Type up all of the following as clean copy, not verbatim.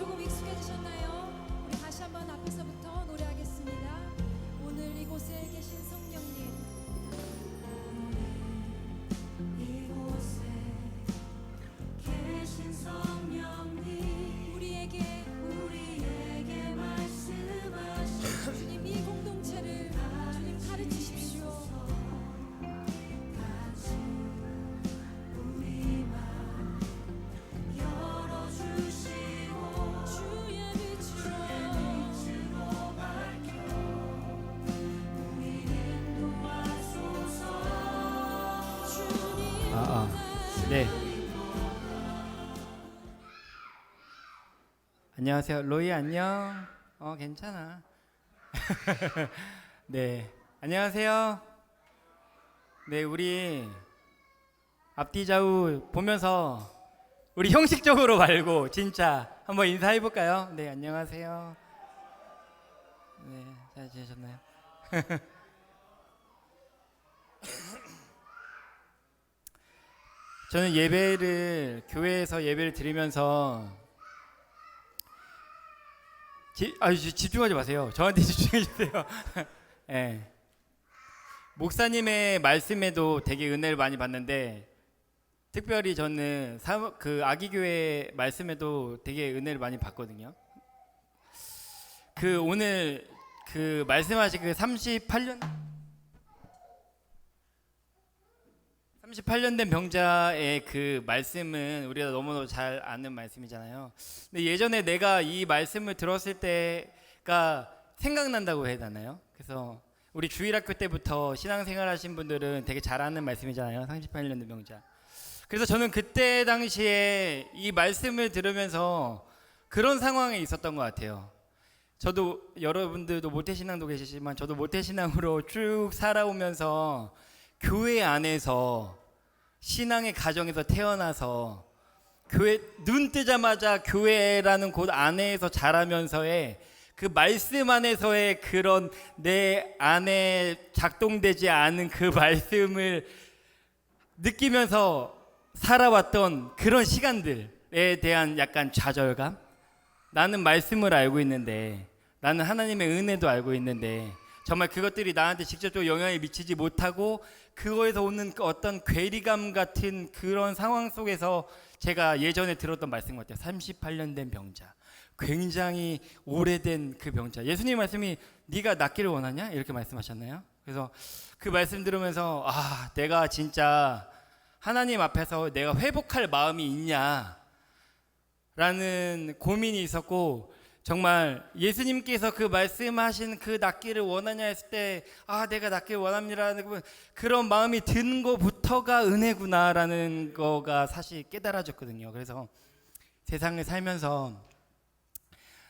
조금 익숙해지셨나요? 우리 다시 한번 앞에서부터 노래하겠습니다. 오늘 이곳에 계신 성령님, 이곳에 계신 성령님, 우리에게 말씀하시고 주님 이 공동체를 주님 가르치십시오. 같이 우리 맘 열어주시고 주의 빛으로 밝혀 우리 인도하소서. 주님 네. 안녕하세요. 로이 안녕. 괜찮아. 네. 안녕하세요. 네, 우리 앞뒤 좌우 보면서 우리 형식적으로 말고 진짜 한번 인사해 볼까요? 네, 안녕하세요. 네, 잘 지내셨나요? 저는 교회에서 예배를 드리면서 집중하지 마세요. 저한테 집중해 주세요. 네. 목사님의 말씀에도 되게 은혜를 많이 받는데 특별히 저는 그 아기교회 말씀에도 되게 은혜를 많이 받거든요. 그 오늘 그 말씀하신 그 38년 된 병자의 그 말씀은 우리가 너무너무 잘 아는 말씀이잖아요. 근데 예전에 내가 이 말씀을 들었을 때가 생각난다고 해야 되나요? 그래서 우리 주일학교 때부터 신앙생활 하신 분들은 되게 잘 아는 말씀이잖아요. 38년 된 병자. 그래서 저는 그때 당시에 이 말씀을 들으면서 그런 상황에 있었던 것 같아요. 저도 여러분들도 모태신앙도 계시지만 저도 모태신앙으로 쭉 살아오면서 교회 안에서 신앙의 가정에서 태어나서 교회 눈 뜨자마자 교회라는 곳 안에서 자라면서의 그 말씀 안에서의 그런 내 안에 작동되지 않은 그 말씀을 느끼면서 살아왔던 그런 시간들에 대한 약간 좌절감. 나는 말씀을 알고 있는데, 나는 하나님의 은혜도 알고 있는데 정말 그것들이 나한테 직접적으로 영향을 미치지 못하고 그거에서 오는 어떤 괴리감 같은 그런 상황 속에서 제가 예전에 들었던 말씀 같아요. 38년 된 병자. 굉장히 오래된 그 병자. 예수님 말씀이 네가 낫기를 원하냐? 이렇게 말씀하셨나요? 그래서 그 말씀 들으면서 내가 진짜 하나님 앞에서 내가 회복할 마음이 있냐? 라는 고민이 있었고 정말 예수님께서 그 말씀하신 그 낫기를 원하냐 했을 때 내가 낫기를 원합니다라는 그런 마음이 든 것부터가 은혜구나라는 거가 사실 깨달아졌거든요. 그래서 세상을 살면서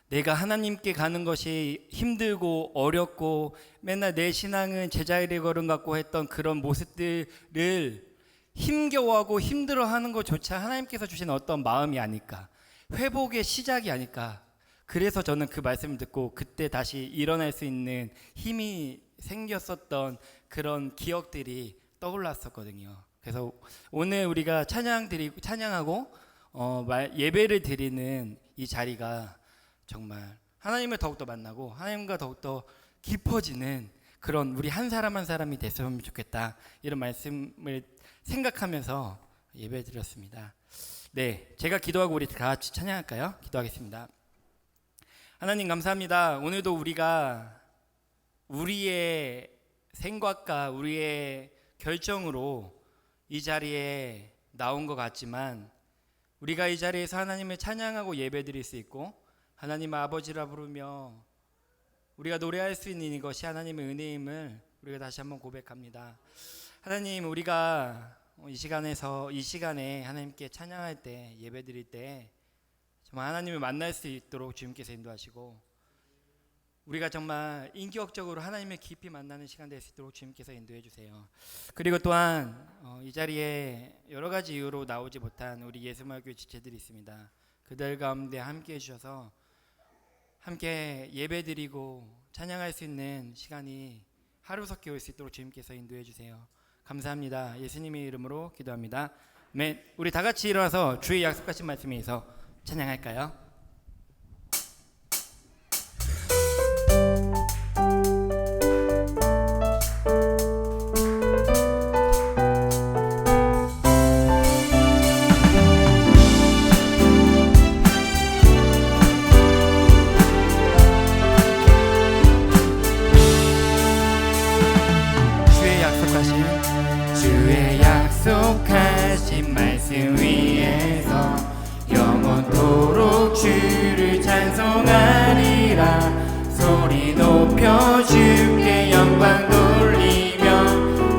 내가 하나님께 가는 것이 힘들고 어렵고 맨날 내 신앙은 제자리를 걸음 같고 했던 그런 모습들을 힘겨워하고 힘들어하는 것조차 하나님께서 주신 어떤 마음이 아닐까, 회복의 시작이 아닐까. 그래서 저는 그 말씀을 듣고 그때 다시 일어날 수 있는 힘이 생겼었던 그런 기억들이 떠올랐었거든요. 그래서 오늘 우리가 찬양하고 예배를 드리는 이 자리가 정말 하나님을 더욱더 만나고 하나님과 더욱더 깊어지는 그런 우리 한 사람 한 사람이 됐으면 좋겠다, 이런 말씀을 생각하면서 예배 드렸습니다. 네, 제가 기도하고 우리 다 같이 찬양할까요? 기도하겠습니다. 하나님 감사합니다. 오늘도 우리가 우리의 생각과 우리의 결정으로 이 자리에 나온 것 같지만 우리가 이 자리에서 하나님을 찬양하고 예배드릴 수 있고 하나님 아버지라 부르며 우리가 노래할 수 있는 이것이 하나님의 은혜임을 우리가 다시 한번 고백합니다. 하나님, 우리가 이 시간에 하나님께 찬양할 때, 예배드릴 때 정말 하나님을 만날 수 있도록 주님께서 인도하시고 우리가 정말 인격적으로 하나님을 깊이 만나는 시간 될 수 있도록 주님께서 인도해 주세요. 그리고 또한 이 자리에 여러 가지 이유로 나오지 못한 우리 예수마을교회 지체들이 있습니다. 그들 가운데 함께해 주셔서 함께 예배드리고 찬양할 수 있는 시간이 하루속히 올 수 있도록 주님께서 인도해 주세요. 감사합니다. 예수님의 이름으로 기도합니다. 우리 다 같이 일어나서 주의 약속하신 말씀에 의해서 찬양할까요? 영원토록 주를 찬송하리라. 소리 높여 주께 영광 돌리며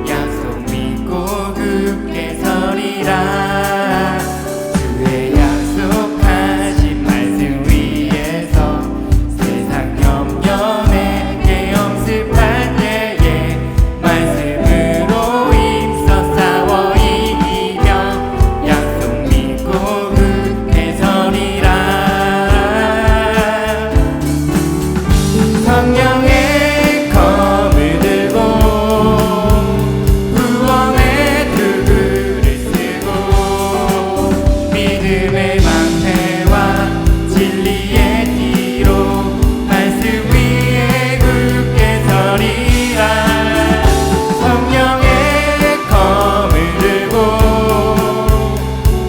약속 믿고 굳게 서리라. 주의 약속하신 말씀 위에서 세상 염려 내게 엄습할 때에 말씀으로 힘써 싸워 이기며 약속 믿고 굳게 서리라. 성령의 검을 들고 구원의 도구를 쓰고 믿음의 방패와 진리의 뒤로 말씀 위에 굳게 서리라. 성령의 검을 들고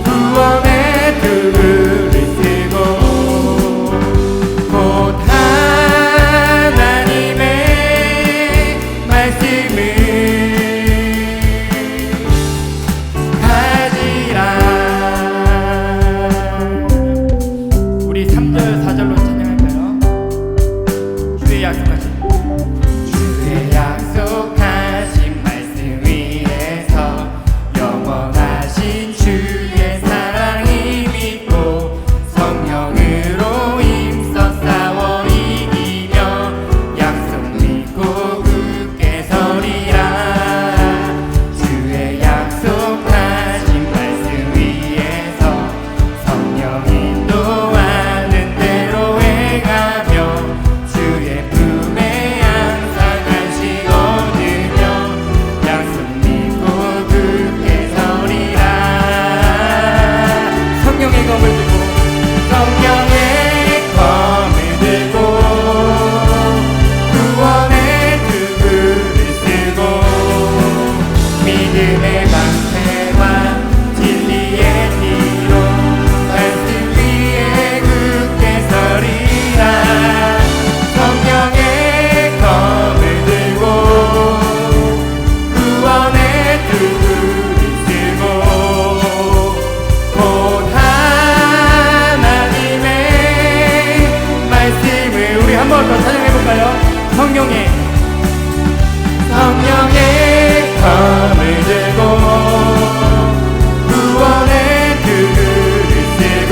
구원의 도구를 쓰고 곧 하나님의 말씀을 가지라. 우리 3절 4절로 찬양할까요? 주의 약속하신 말씀 위에서 영원하신 주의 사랑이 믿고 성령으로 힘써 싸워 이기며 약속 믿고 굳게 서리라. 주의 약속하신 말씀 위에서 성령 인도하는 대로 행하며 주의 품에 항상 안식 얻으며 약속 믿고 굳게 서리라. 성령의 검을 들고 성령의 검을 들고 구원의 도구를 쓰고 믿음의 방패와 진리의 뒤로 말씀 위에 굳게 서리라. 성령의 검을 들고 구원의 도구를 쓰고 곧 하나님의 말씀을 우리 한 번 더 찬양해볼까요? 성령의 검을 들고 구원의 도구를 쓰고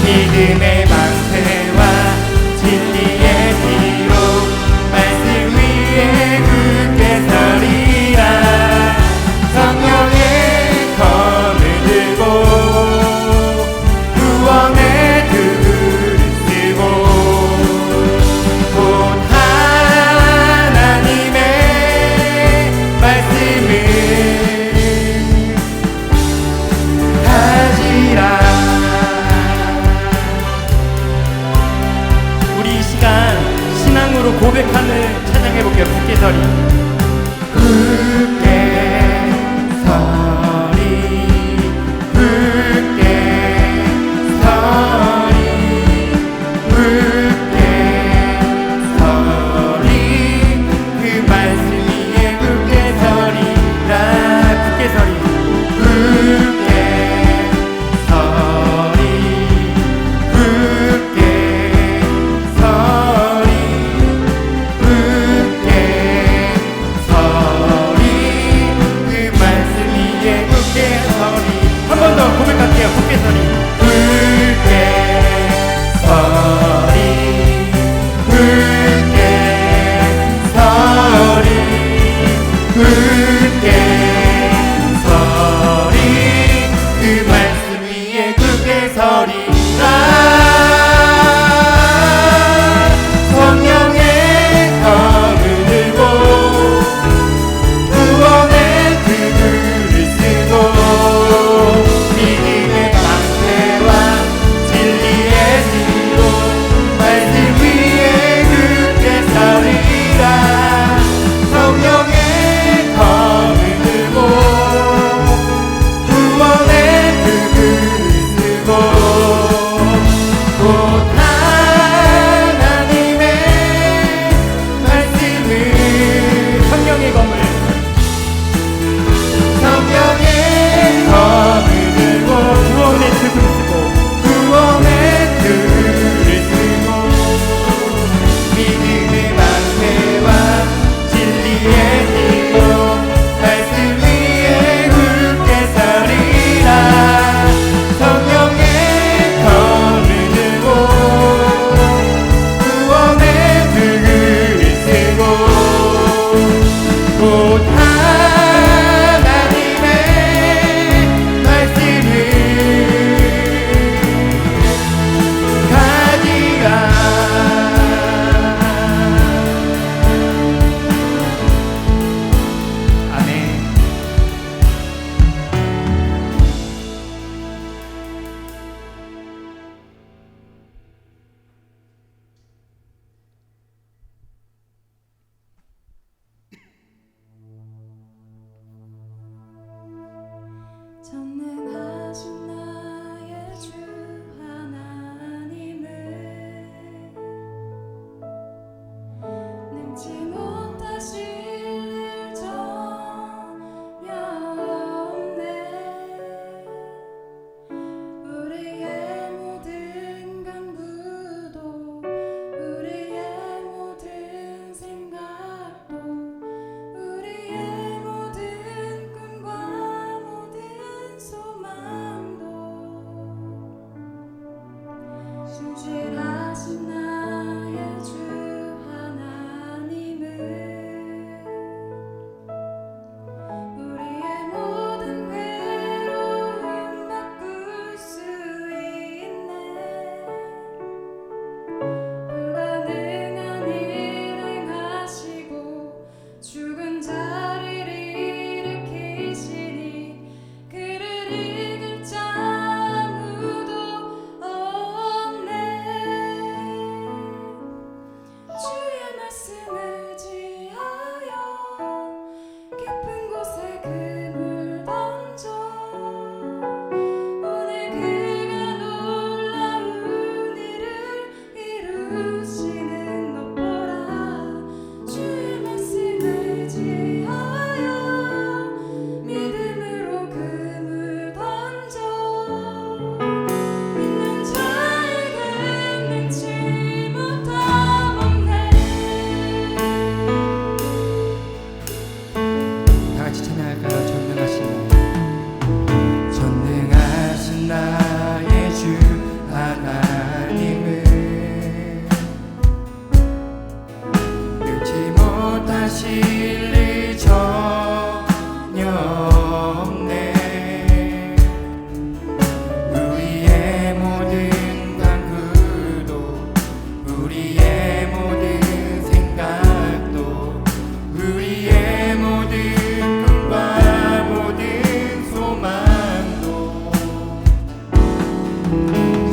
믿음의 방패와 진리의 뒤로 말씀 위에 굳게 서리라. 성령의 검을 들고 구원의 도구를 쓰고 곧 하나님의 말씀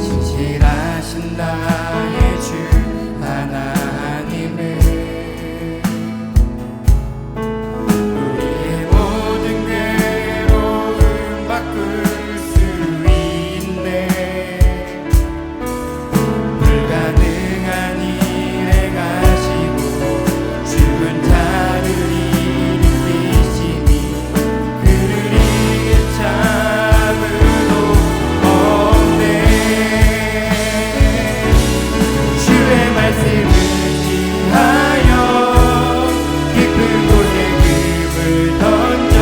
진실하신 나의 주 하나님을 우리의 모든 괴로움 바꿀 수 있네. 불가능한 일에 가시고 죽은 자를 일으키시니 그를 이길 자무도 없네. 주의 말씀을 지하여 깊은 곳에 금을 던져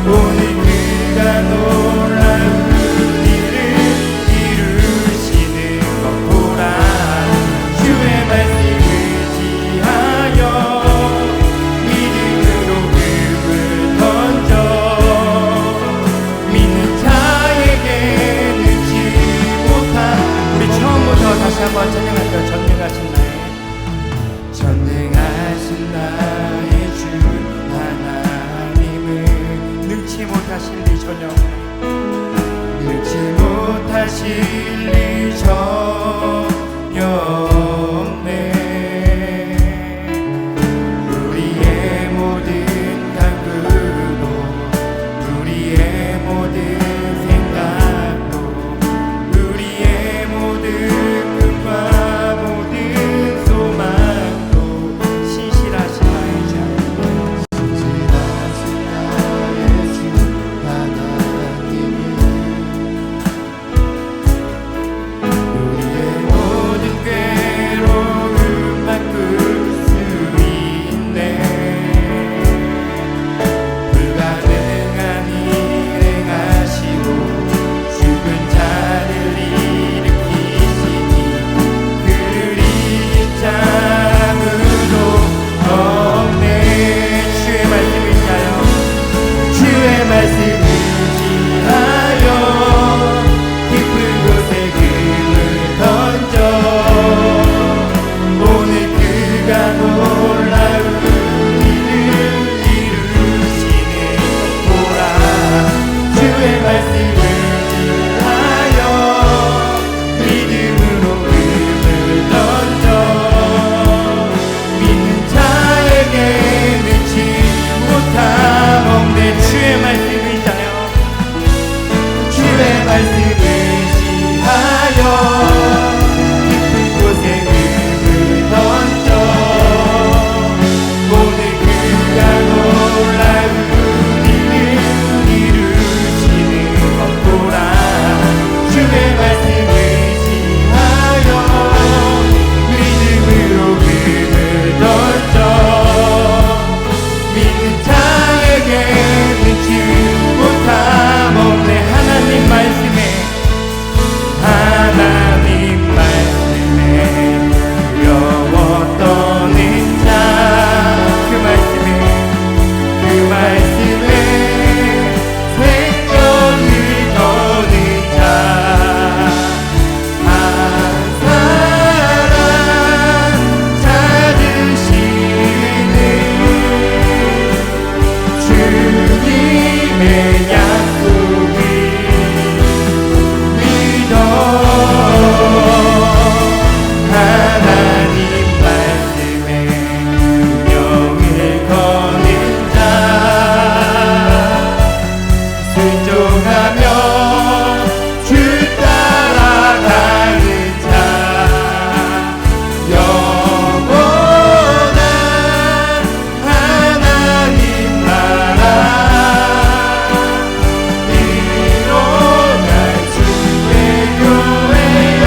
오늘 그가 놀라운 일을 이루시는 것 보라. 주의 말씀을 지하여 믿음으로 금을 던져 믿는 자에게 능치 못한 우리 처음부터 다시 한번 찬양할까요? 전능하신 나의 전능하신 나의 주 하나님은 능치 못하실 리 전혀 능치 못하실 리 전혀 없네. 우리의 모든 간구도 우리의 모든 생각도 우리의 모든 꿈과 모든 소망도 신실하신 나의 주 신실하신 나의 주 하나님은 우리의 모든 괴로움 바꿀 수 있네. 불가능한 일에 가시고 죽은 자를 일으키시니 그를 이길 자무도 없네. 주의 말씀을 지하여 주의 말씀을 지하여 깊은 곳에 금을 던져 오늘 그가 놀라운 일을 이루시는 것 보라. 주의 말씀을 지하여 믿음으로 금을 던져 믿는 자에게 능치 못함 없네. 주의 말씀을 지하여 주의 말씀을 지하여 깊은 곳에 금을 던져 오늘 그가 놀라운 일을 이루시는 것 보라. 주의 말씀을 지하여 믿음으로 금을 던져 믿는 자에게 능치 못함 없네. 하나님 말씀에 두려워 떠는 자 그 말씀에 생명을 거는 자 한 사람 찾으시는 주님의 약속을 믿어 하나님 말씀에 영을 거는 자 순종하며 주 따라가는 자 영원한 하나님 나라 일어날 주의 교회여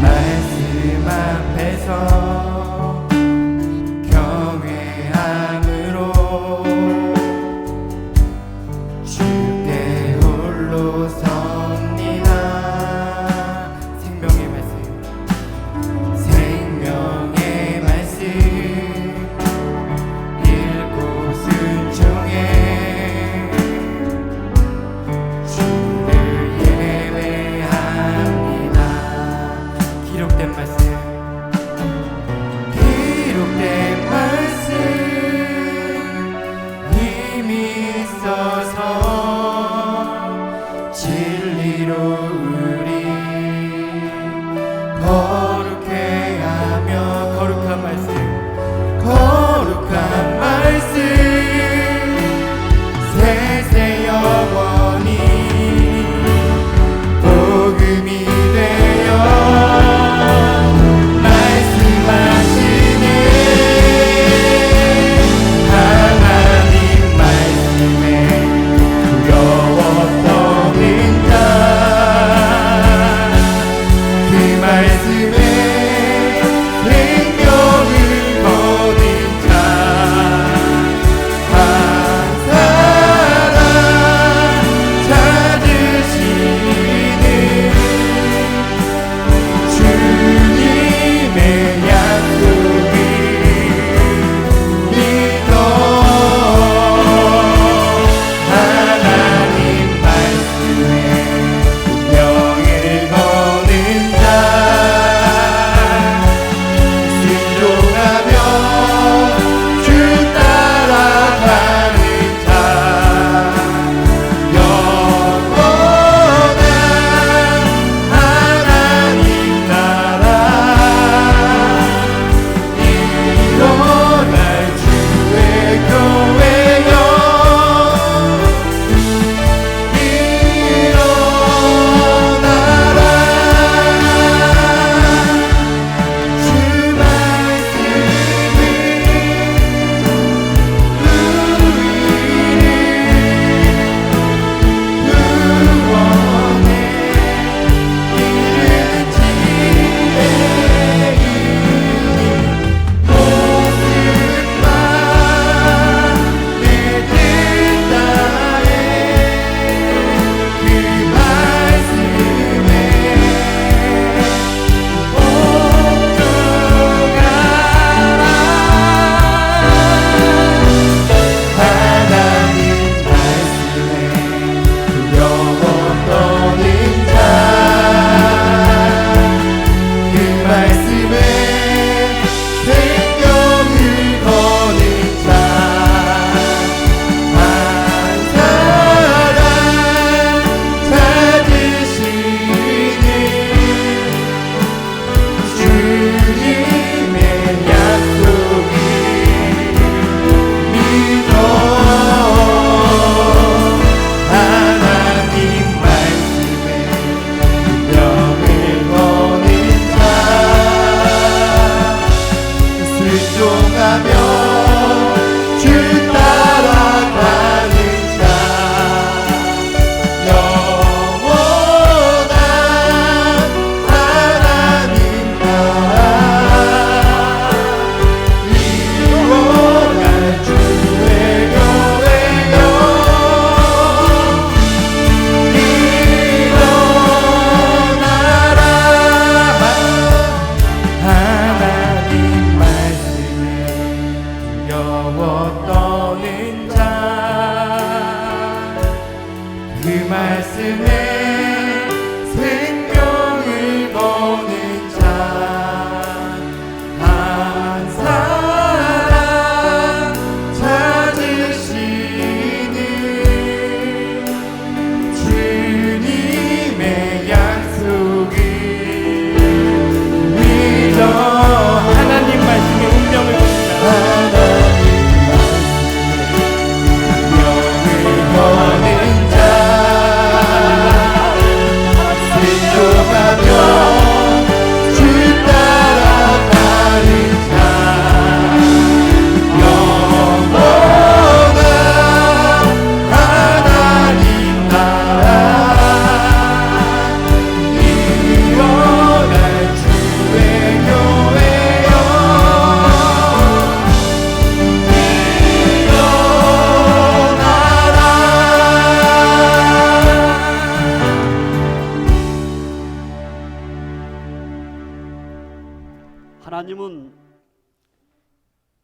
말씀 앞에서 경외함으로 주께 홀로 섭니다. 생명의 말씀 읽고 순종해 주를 예배합니다. 기록된 말씀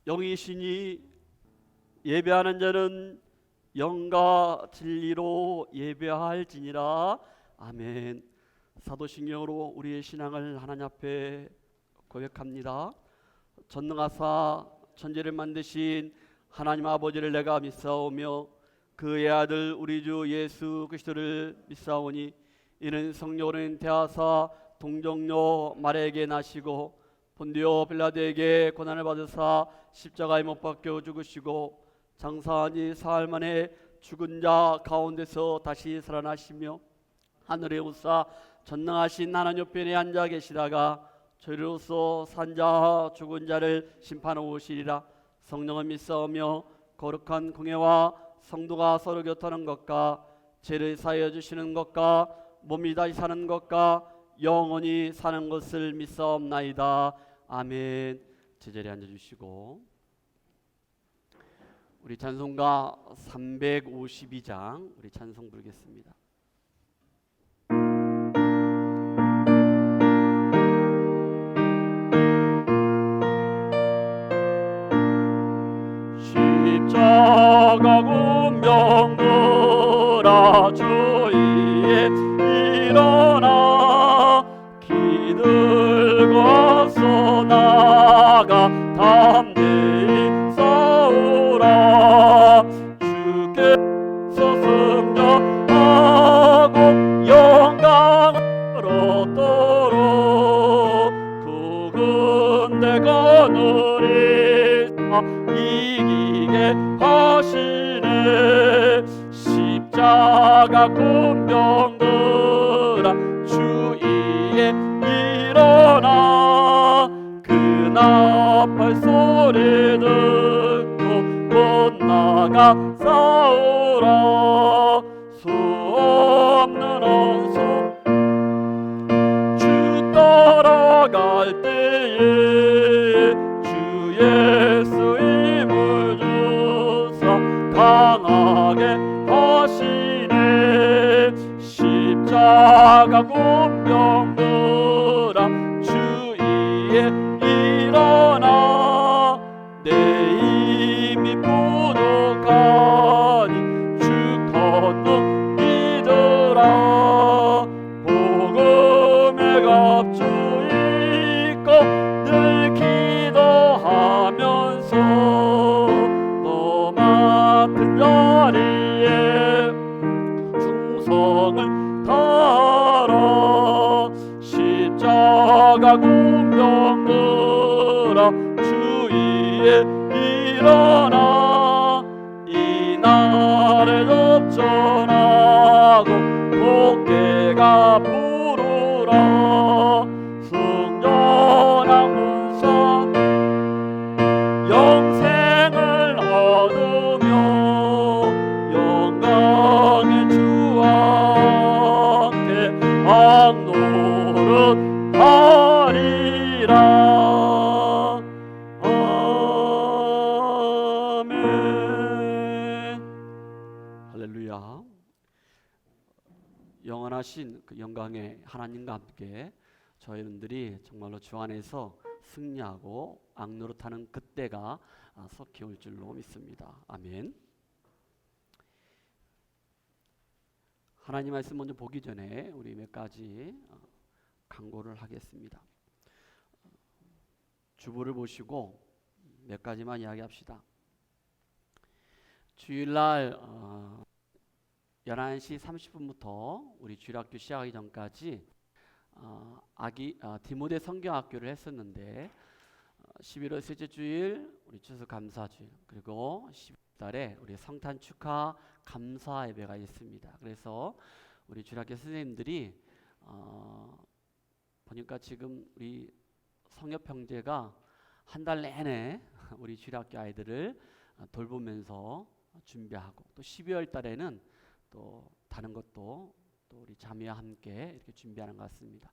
영이시니 예배하는 자는 영과 진리로 예배할지니라. 아멘. 사도신경으로 우리의 신앙을 하나님 앞에 고백합니다. 전능하사 천지를 만드신 하나님 아버지를 내가 믿사오며 그의 아들 우리 주 예수 그리스도를 믿사오니 이는 성령으로 대하사 동정녀 마리아에게 나시고 본디오 빌라도에게 고난을 받으사 십자가에 못 박혀 죽으시고 장사한 지 사흘 만에 죽은 자 가운데서 다시 살아나시며 하늘에 오사 전능하신 하나님 옆에 앉아 계시다가 저희로서 산자 죽은 자를 심판하러 오시리라. 성령을 믿사오며 거룩한 공예와 성도가 서로 교통하는 것과 죄를 사하여 주시는 것과 몸이 다시 사는 것과 영원히 사는 것을 믿사옵나이다. 아멘. 제자리에 앉아주시고 우리 찬송가 352장 우리 찬송 부르겠습니다. 십자가 군병들아 주위에 일어나 기들고서 나가 담대히 싸우라. 주께서 승천하고 영광을 얻도록 두 군데 거느리사 이기게 하시네. 십자가 군병들아 주위에 일어나 그 나팔 소리 듣고 곧 나가 싸우라. 수 없는 원수 주 따라갈 때에 주 예수 힘을 주사 강하게 하시네. 십자가 군병들아 주위에 일어나 내 힘이 부족하니 주 건너 믿으라. 복음의 갑주 입고 늘 기도하면서 너 맡은 자리에 충성을 다하라. 십자가 군병들아 주위에 일어나 이 날에 접전하고 복개가 부르라. 승전한 군사 영생을 얻으며 영광의 주와 함께 악노릇하리라. 아멘. 할렐루야. 영원하신 그 영광의 하나님과 함께 저희들이 정말로 주 안에서 승리하고 악노릇하는 그때가 속히 올 줄로 믿습니다. 아멘. 하나님 말씀 먼저 보기 전에 우리 몇 가지 강구를 하겠습니다. 주보를 보시고 몇 가지만 이야기합시다. 주일날 11시 30분부터 우리 주일학교 시작하기 전까지 디모데 성경학교를 했었는데 11월 셋째 주일 우리 추수감사주일 그리고 10월달에 우리 성탄 축하 감사 예배가 있습니다. 그래서 우리 주일학교 선생님들이 보니까 지금 우리 성협 형제가 한 달 내내 우리 주일학교 아이들을 돌보면서 준비하고 또 12월 달에는 또 다른 것도 또 우리 자매와 함께 이렇게 준비하는 것 같습니다.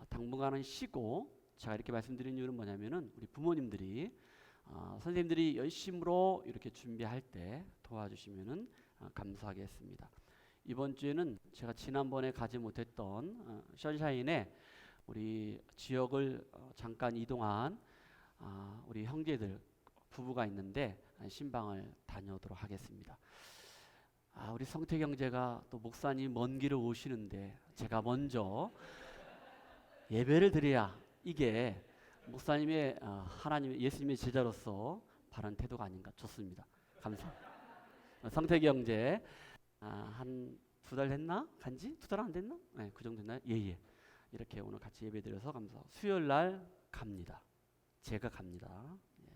당분간은 쉬고 제가 이렇게 말씀드린 이유는 뭐냐면은 우리 부모님들이 선생님들이 열심으로 이렇게 준비할 때 도와주시면은 감사하겠습니다. 이번 주에는 제가 지난번에 가지 못했던 션샤인에 우리 지역을 잠깐 이동한 우리 형제들 부부가 있는데 신방을 다녀오도록 하겠습니다. 우리 성택 형제가 또 목사님 먼 길을 오시는데 제가 먼저 예배를 드려야 이게 목사님의 하나님 예수님의 제자로서 바른 태도가 아닌가. 좋습니다. 감사합니다. 성택 형제 한 2달 됐나? 간지? 2달 안 됐나? 네, 그 정도 됐나요? 예. 이렇게 오늘 같이 예배 드려서 감사하고 수요일 날 갑니다. 제가 갑니다. 예.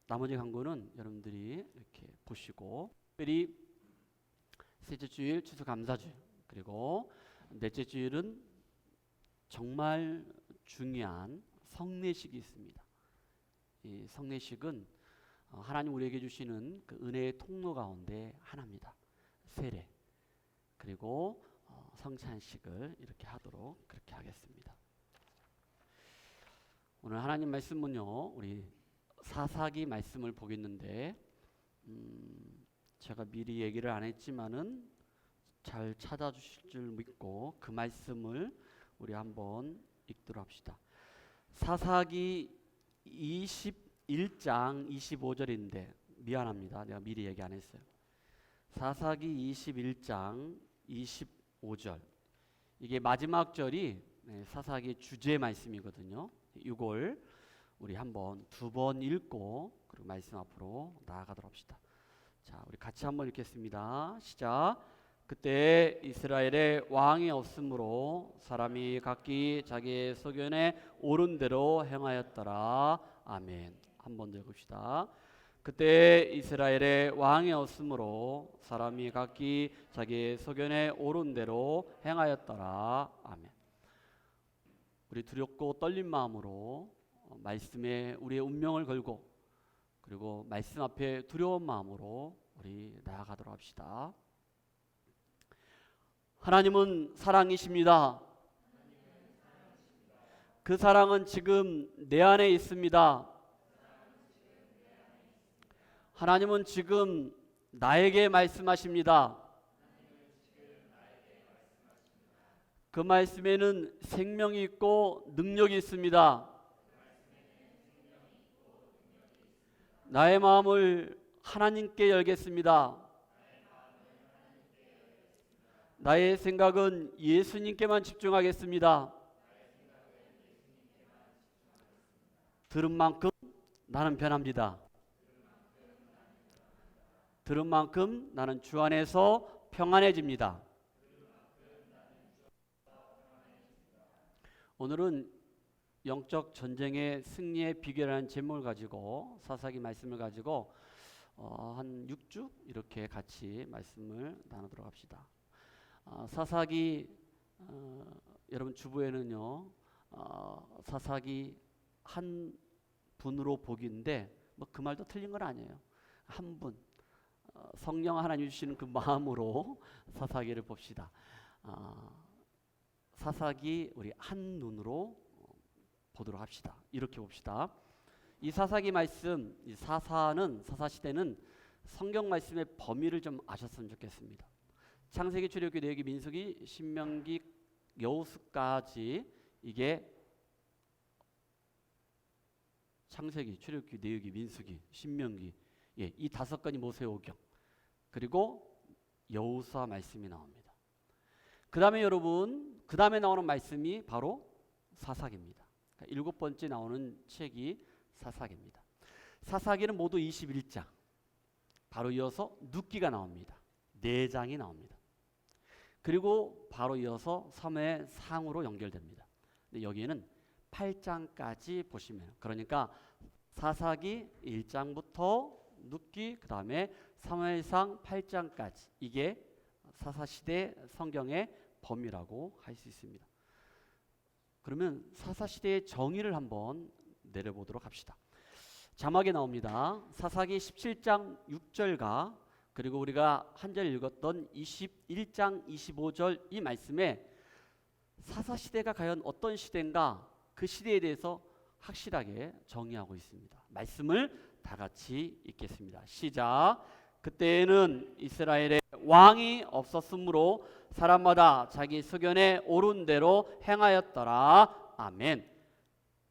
나머지 광고는 여러분들이 이렇게 보시고, 특별히 셋째 주일 추수감사주일, 그리고 넷째 주일은 정말 중요한 성례식이 있습니다. 이 성례식은 하나님 우리에게 주시는 그 은혜의 통로 가운데 하나입니다. 세례, 그리고 성찬식을 이렇게 하도록 그렇게 하겠습니다. 오늘 하나님 말씀은요, 우리 사사기 말씀을 보겠는데, 제가 미리 얘기를 안 했지만은 잘 찾아주실 줄 믿고 그 말씀을 우리 한번 읽도록 합시다. 사사기 21장 25절인데 미안합니다. 내가 미리 얘기 안 했어요. 사사기 21장 25절. 이게 마지막 절이 사사기 주제 말씀이거든요. 이걸 우리 한번 2번 읽고 그리고 말씀 앞으로 나아가도록 합시다. 자, 우리 같이 한번 읽겠습니다. 시작. 그때 이스라엘에 왕이 없으므로 사람이 각기 자기의 소견에 옳은 대로 행하였더라. 아멘. 한번 더 읽읍시다. 그때 이스라엘에 왕이 없으므로 사람이 각기 자기의 소견에 옳은 대로 행하였더라. 아멘. 우리 두렵고 떨린 마음으로 말씀에 우리의 운명을 걸고, 그리고 말씀 앞에 두려운 마음으로 우리 나아가도록 합시다. 하나님은 사랑이십니다. 그 사랑은 지금 내 안에 있습니다. 하나님은 지금 나에게 말씀하십니다. 그 말씀에는 생명이 있고 능력이 있습니다. 나의 마음을 하나님께 열겠습니다. 나의 생각은 예수님께만 집중하겠습니다. 들은 만큼 나는 변합니다. 들은 만큼 나는 주 안에서 평안해집니다. 오늘은 영적 전쟁의 승리의 비결이라는 제목을 가지고 사사기 말씀을 가지고 한 6주 이렇게 같이 말씀을 나누도록 합시다. 사사기 여러분 주부에는요 사사기 한 분으로 보기인데 뭐 그 말도 틀린 건 아니에요. 한 분 성령 하나님 주시는 그 마음으로 사사기를 봅시다. 사사기 우리 한 눈으로 보도록 합시다. 이렇게 봅시다. 이 사사기 말씀, 이 사사 시대는 성경 말씀의 범위를 좀 아셨으면 좋겠습니다. 창세기, 출애굽기, 레위기, 민수기, 신명기, 여호수까지 이게 창세기, 출애굽기, 레위기, 민수기, 신명기, 이 5건이 모세오경, 그리고 여호수아 말씀이 나옵니다. 그 다음에 여러분, 그 다음에 나오는 말씀이 바로 사사기입니다. 그러니까 7번째 나오는 책이 사사기입니다. 사사기는 모두 21장. 바로 이어서 룻기가 나옵니다. 4장이 나옵니다. 그리고 바로 이어서 사무엘상으로 연결됩니다. 근데 여기에는 8장까지 보시면, 그러니까 사사기 1장부터 룻기, 그 다음에 사무엘상 8장까지, 이게 사사시대 성경의 범위라고 할 수 있습니다. 그러면 사사시대의 정의를 한번 내려보도록 합시다. 자막에 나옵니다. 사사기 17장 6절과 그리고 우리가 한 절 읽었던 21장 25절 이 말씀에 사사시대가 과연 어떤 시대인가, 그 시대에 대해서 확실하게 정의하고 있습니다. 말씀을 다 같이 읽겠습니다. 시작. 그때에는 이스라엘에 왕이 없었으므로 사람마다 자기 소견에 옳은 대로 행하였더라. 아멘.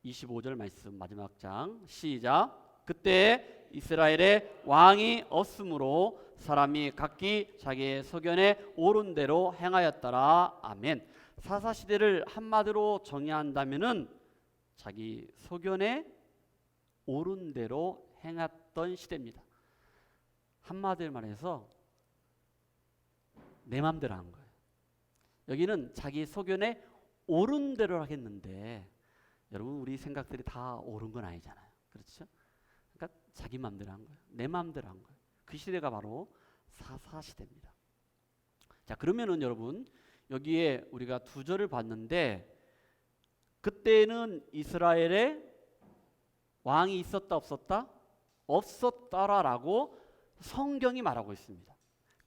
25절 말씀 마지막 장 시작. 그때 이스라엘에 왕이 없으므로 사람이 각기 자기의 소견에 옳은 대로 행하였더라. 아멘. 사사시대를 한마디로 정의한다면은 자기 소견에 옳은 대로 행했던 시대입니다. 한마디로 말해서 내 맘대로 한 거예요. 여기는 자기 소견에 옳은 대로 하겠는데 여러분 우리 생각들이 다 옳은 건 아니잖아요. 그렇죠? 그러니까 자기 맘대로 한 거예요. 내 맘대로 한 거예요. 그 시대가 바로 사사시대입니다. 자, 그러면은 여러분 여기에 우리가 두 절을 봤는데 그때는 이스라엘에 왕이 있었다 없었다? 없었다라고 성경이 말하고 있습니다.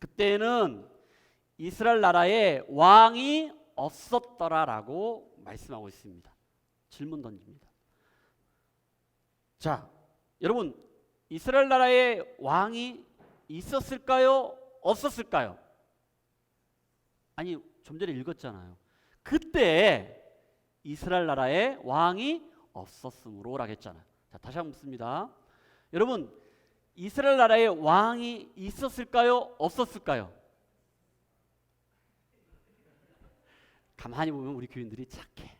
그때는 이스라엘 나라에 왕이 없었더라라고 말씀하고 있습니다. 질문 던집니다. 자, 여러분 이스라엘 나라에 왕이 있었을까요? 없었을까요? 아니 좀 전에 읽었잖아요. 그때 이스라엘 나라에 왕이 없었으므로라고 했잖아요. 자, 다시 한번 묻습니다. 여러분 이스라엘 나라에 왕이 있었을까요? 없었을까요? 가만히 보면 우리 교인들이 착해.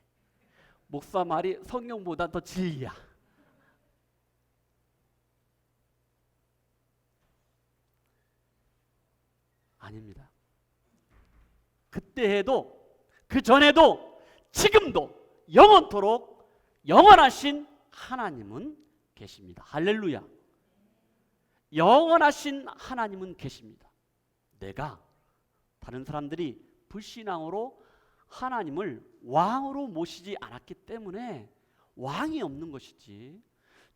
목사 말이 성경보다 더 진리야. 아닙니다. 그때 해도 그 전에도 지금도 영원토록 영원하신 하나님은 계십니다. 할렐루야. 영원하신 하나님은 계십니다. 내가 다른 사람들이 불신앙으로 하나님을 왕으로 모시지 않았기 때문에 왕이 없는 것이지,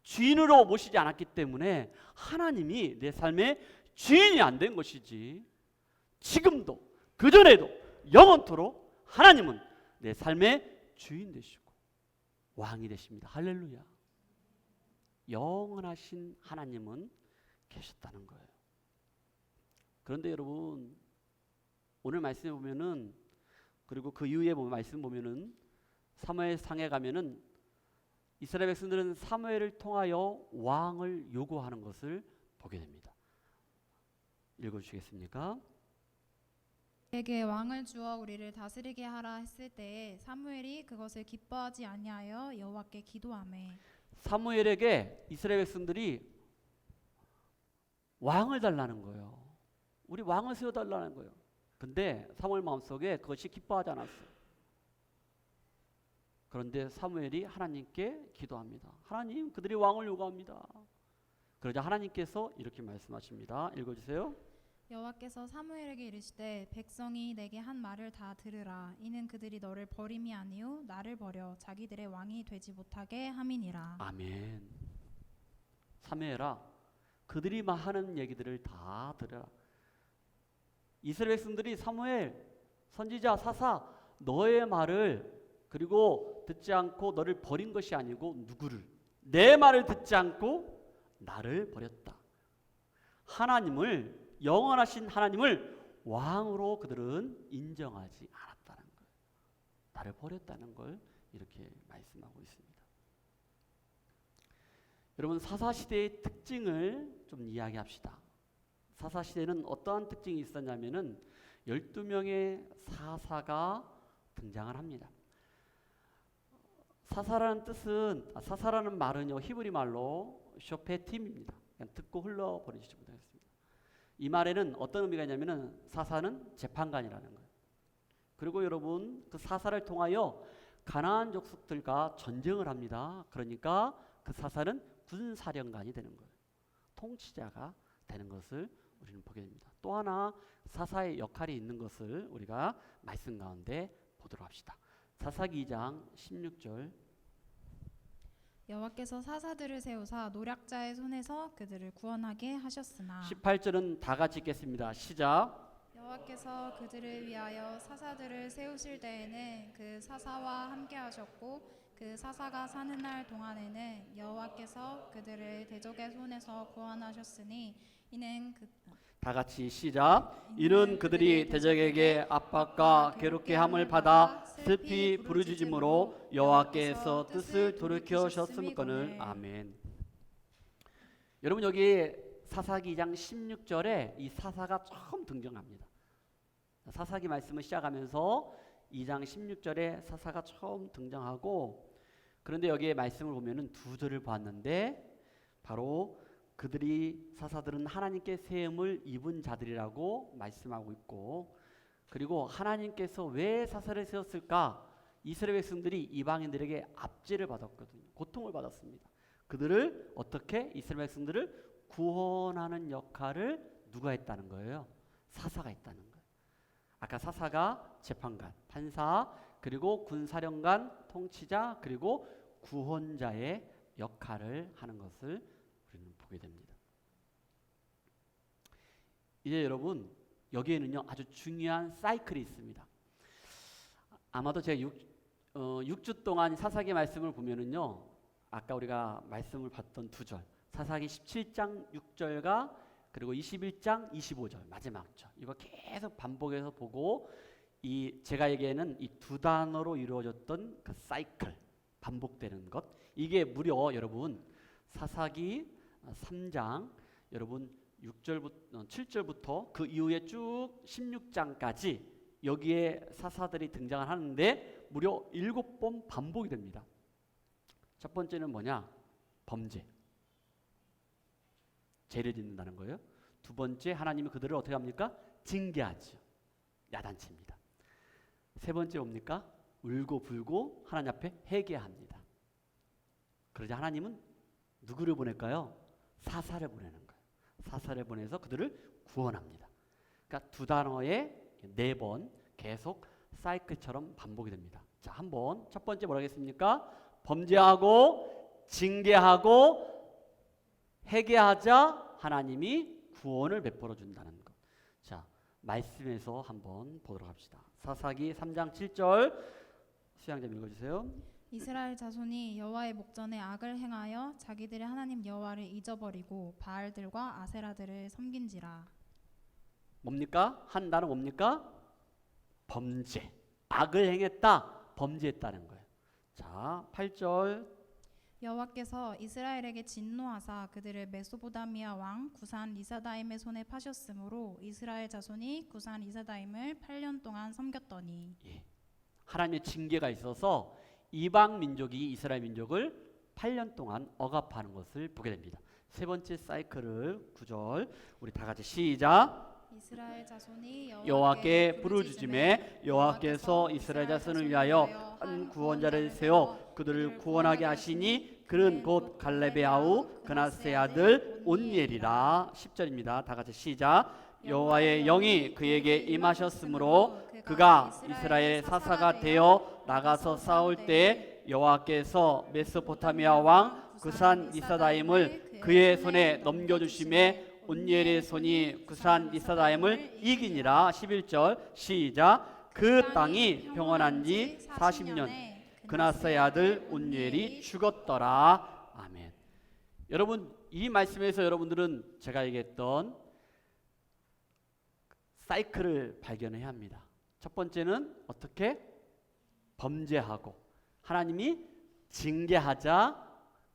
주인으로 모시지 않았기 때문에 하나님이 내 삶의 주인이 안 된 것이지, 지금도 그전에도 영원토록 하나님은 내 삶의 주인 되시고 왕이 되십니다. 할렐루야. 영원하신 하나님은 계셨다는 거예요. 그런데 여러분 오늘 말씀에 보면은, 그리고 그 이후에 말씀 보면은 사무엘상에 가면은 이스라엘 백성들은 사무엘을 통하여 왕을 요구하는 것을 보게 됩니다. 읽어주시겠습니까? 에게 왕을 주어 우리를 다스리게 하라 했을 때에 사무엘이 그것을 기뻐하지 아니하여 여호와께 기도하매. 사무엘에게 이스라엘 백성들이 왕을 달라는 거예요. 우리 왕을 세워달라는 거예요. 근데 사무엘 마음속에 그것이 기뻐하지 않았어요. 그런데 사무엘이 하나님께 기도합니다. 하나님, 그들이 왕을 요구합니다. 그러자 하나님께서 이렇게 말씀하십니다. 읽어주세요. 여호와께서 사무엘에게 이르시되 백성이 내게 한 말을 다 들으라. 이는 그들이 너를 버림이 아니요 나를 버려 자기들의 왕이 되지 못하게 함이니라. 아멘. 사무엘아, 그들이 하는 얘기들을 다 들으라. 이스라엘 백성들이 사무엘, 선지자, 사사, 너의 말을 그리고 듣지 않고 너를 버린 것이 아니고 누구를? 내 말을 듣지 않고 나를 버렸다. 하나님을, 영원하신 하나님을 왕으로 그들은 인정하지 않았다는 거예요. 나를 버렸다는 걸 이렇게 말씀하고 있습니다. 여러분, 사사시대의 특징을 좀 이야기합시다. 사사시대는 어떠한 특징이 있었냐면은 12명의 사사가 등장을 합니다. 사사라는 뜻은, 사사라는 말은요 히브리 말로 쇼페팀입니다. 그냥 듣고 흘러버리시지 못하겠습니다. 이 말에는 어떤 의미가 있냐면은 사사는 재판관이라는 거예요. 그리고 여러분 그 사사를 통하여 가나안 족속들과 전쟁을 합니다. 그러니까 그 사사는 군사령관이 되는 거예요. 통치자가 되는 것을 우리는 보게 됩니다. 또 하나 사사의 역할이 있는 것을 우리가 말씀 가운데 보도록 합시다. 사사기 2장 16절. 여호와께서 사사들을 세우사 노략자의 손에서 그들을 구원하게 하셨으나. 18절은 다 같이 읽겠습니다. 시작. 여호와께서 그들을 위하여 사사들을 세우실 때에는 그 사사와 함께 하셨고 그 사사가 사는 날 동안에는 여호와께서 그들을 대적의 손에서 구원하셨으니 이는 다 같이 시작. 이는 그들이 대적에게 압박과 괴롭게 함을 받아 슬피 부르짖음으로 여호와께서 뜻을 돌이켜셨음거늘. 아멘. 여러분 여기 사사기 2장 16절에 이 사사가 처음 등장합니다. 사사기 말씀을 시작하면서 2장 16절에 사사가 처음 등장하고, 그런데 여기에 말씀을 보면은 두 절을 봤는데 바로 그들이 사사들은 하나님께 세움을 입은 자들이라고 말씀하고 있고, 그리고 하나님께서 왜 사사를 세웠을까? 이스라엘 백성들이 이방인들에게 압제를 받았거든요. 고통을 받았습니다. 그들을 어떻게 이스라엘 백성들을 구원하는 역할을 누가 했다는 거예요? 사사가 했다는 거예요. 아까 사사가 재판관, 판사, 그리고 군사령관, 통치자, 그리고 구원자의 역할을 하는 것을 우리는 보게 됩니다. 이제 여러분 여기에는요 아주 중요한 사이클이 있습니다. 아마도 제가 6주 동안 사사기 말씀을 보면은요, 아까 우리가 말씀을 봤던 두 절, 사사기 17장 6절과 그리고 21장 25절 마지막 절, 이거 계속 반복해서 보고, 이 제가 얘기하는 이 두 단어로 이루어졌던 그 사이클, 반복되는 것, 이게 무려 여러분 사사기 3장 여러분 6절부터 7절부터 그 이후에 쭉 16장까지 여기에 사사들이 등장을 하는데 무려 7번 반복이 됩니다. 첫 번째는 뭐냐? 범죄. 죄를 짓는다는 거예요. 두 번째, 하나님이 그들을 어떻게 합니까? 징계하죠. 야단칩니다. 세 번째 뭡니까? 울고 불고 하나님 앞에 회개합니다. 그러자 하나님은 누구를 보낼까요? 사사를 보내는 거예요. 사사를 보내서 그들을 구원합니다. 그러니까 두 단어에 4번 계속 사이클처럼 반복이 됩니다. 자, 한번 첫 번째 뭐라 하겠습니까? 범죄하고 징계하고 회개하자 하나님이 구원을 베풀어 준다는 것. 자, 말씀에서 한번 보도록 합시다. 사사기 3장 7절 수양자 읽어주세요. 이스라엘 자손이 여호와의 목전에 악을 행하여 자기들의 하나님 여호와를 잊어버리고 바알들과 아세라들을 섬긴지라. 뭡니까? 한 단어 뭡니까? 범죄. 악을 행했다, 범죄했다는 거예요. 자, 8절 여호와께서 이스라엘에게 진노하사 그들을 메소보다미아 왕 구산 리사다임의 손에 파셨으므로 이스라엘 자손이 구산 리사다임을 8년 동안 섬겼더니. 하나님의 징계가 있어서 이방 민족이 이스라엘 민족을 8년 동안 억압하는 것을 보게 됩니다. 세 번째 사이클을 9절 우리 다 같이 시작. 이스라엘 자손이 여호와께 부르짖음에 여호와께서 이스라엘 자손을 위하여 한 구원자를 세워 그들을 구원하게 하시니 그는 곧 갈렙의 아우 그나스의 아들 온니엘이라. 10절입니다. 다 같이 시작. 여호와의 영이 그에게 임하셨으므로 그가 이스라엘의 사사가 되어 나가서 싸울 때 여호와께서 메소포타미아 왕 구산 리사다임을 그의 손에 넘겨주심에 온니엘의 손이 구산 리사다임을 이기니라. 11절 시작. 그 땅이 평안한 지 40년 그나스의 아들 온니엘이 죽었더라. 아멘. 여러분 이 말씀에서 여러분들은 제가 얘기했던 사이클을 발견해야 합니다. 첫 번째는 어떻게? 범죄하고 하나님이 징계하자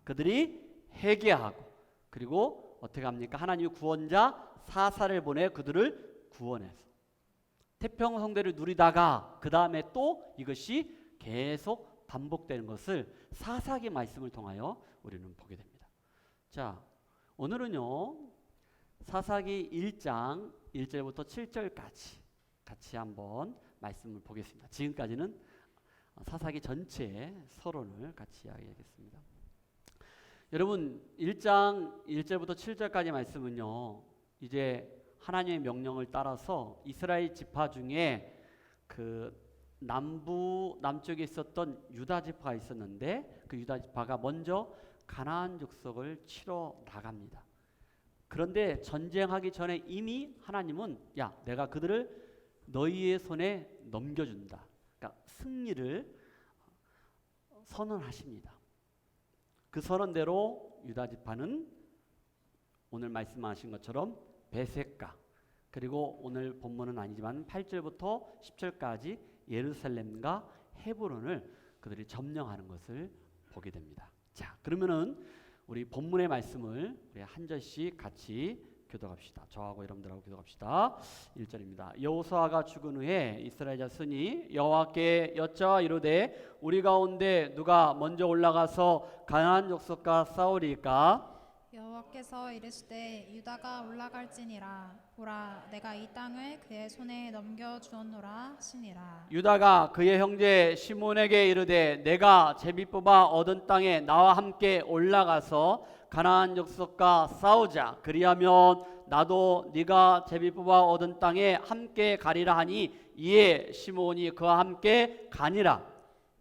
그들이 회개하고, 그리고 어떻게 합니까? 하나님이 구원자 사사를 보내 그들을 구원해서 태평성대를 누리다가 그 다음에 또 이것이 계속 반복되는 것을 사사기 말씀을 통하여 우리는 보게 됩니다. 자, 오늘은요 사사기 1장 1절부터 7절까지 같이 한번 말씀을 보겠습니다. 지금까지는 사사기 전체의 서론을 같이 이야기하겠습니다. 여러분 1장 1절부터 7절까지 말씀은요, 이제 하나님의 명령을 따라서 이스라엘 지파 중에 그 남쪽에 있었던 유다 지파가 있었는데 그 유다 지파가 먼저 가나안 족속을 치러 나갑니다. 그런데 전쟁하기 전에 이미 하나님은 야, 내가 그들을 너희의 손에 넘겨준다. 그러니까 승리를 선언하십니다. 그 선언대로 유다 지파는 오늘 말씀하신 것처럼 베세카, 그리고 오늘 본문은 아니지만 8절부터 10절까지 예루살렘과 헤브론을 그들이 점령하는 것을 보게 됩니다. 자, 그러면은 우리 본문의 말씀을 우리 한 절씩 같이 교독합시다. 저하고 여러분들하고 교독합시다. 1절입니다. 여호수아가 죽은 후에 이스라엘 자손이 여호와께 여짜와 이르되 우리 가운데 누가 먼저 올라가서 가나안 족속과 싸우리까? 여호와께서 이르시되 유다가 올라갈지니라. 보라, 내가 이 땅을 그의 손에 넘겨 주었노라 하시니라. 유다가 그의 형제 시몬에게 이르되 내가 제비 뽑아 얻은 땅에 나와 함께 올라가서 가나안 족속과 싸우자. 그리하면 나도 네가 제비 뽑아 얻은 땅에 함께 가리라 하니 이에 시몬이 그와 함께 가니라.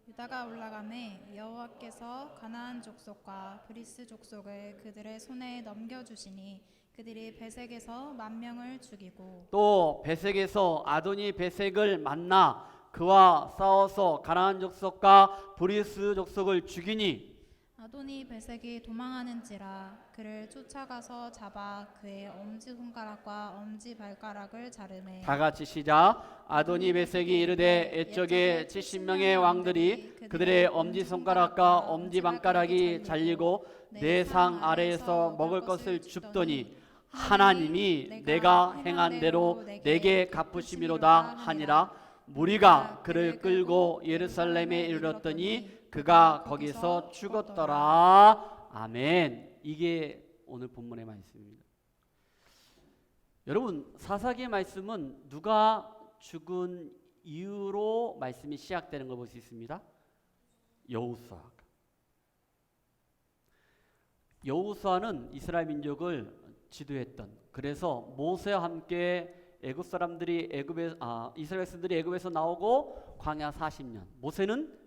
유다가 올라가매 여호와께서 가나안 족속과 브리스 족속을 그들의 손에 넘겨주시니 그들이 베색에서 10,000명을 죽이고 또 베색에서 아도니 베색을 만나 그와 싸워서 가나안 족속과 브리스 족속을 죽이니 아도니 베색이 도망하는지라 그를 쫓아가서 잡아 그의 엄지손가락과 엄지발가락을 자르매 다 같이 시작. 아도니 베색이 이르되 옛적에 70명의 왕들이 그들의 엄지손가락과 엄지발가락이 잘리고 내 상 아래에서 먹을 것을 줍더니 하나님이 내가 행한 대로 내게 갚으심이로다 하니라. 무리가 그를 끌고 예루살렘에 이르렀더니 그가 거기서 죽었더라. 아멘. 이게 오늘 본문의 말씀입니다. 여러분, 사사기의 말씀은 누가 죽은 이유로 말씀이 시작되는 걸 볼 수 있습니다. 여호수아는 이스라엘 민족을 지도했던, 그래서 모세와 함께 애굽 사람들이 이스라엘 백성들이 애굽에서 나오고 광야 40년, 모세는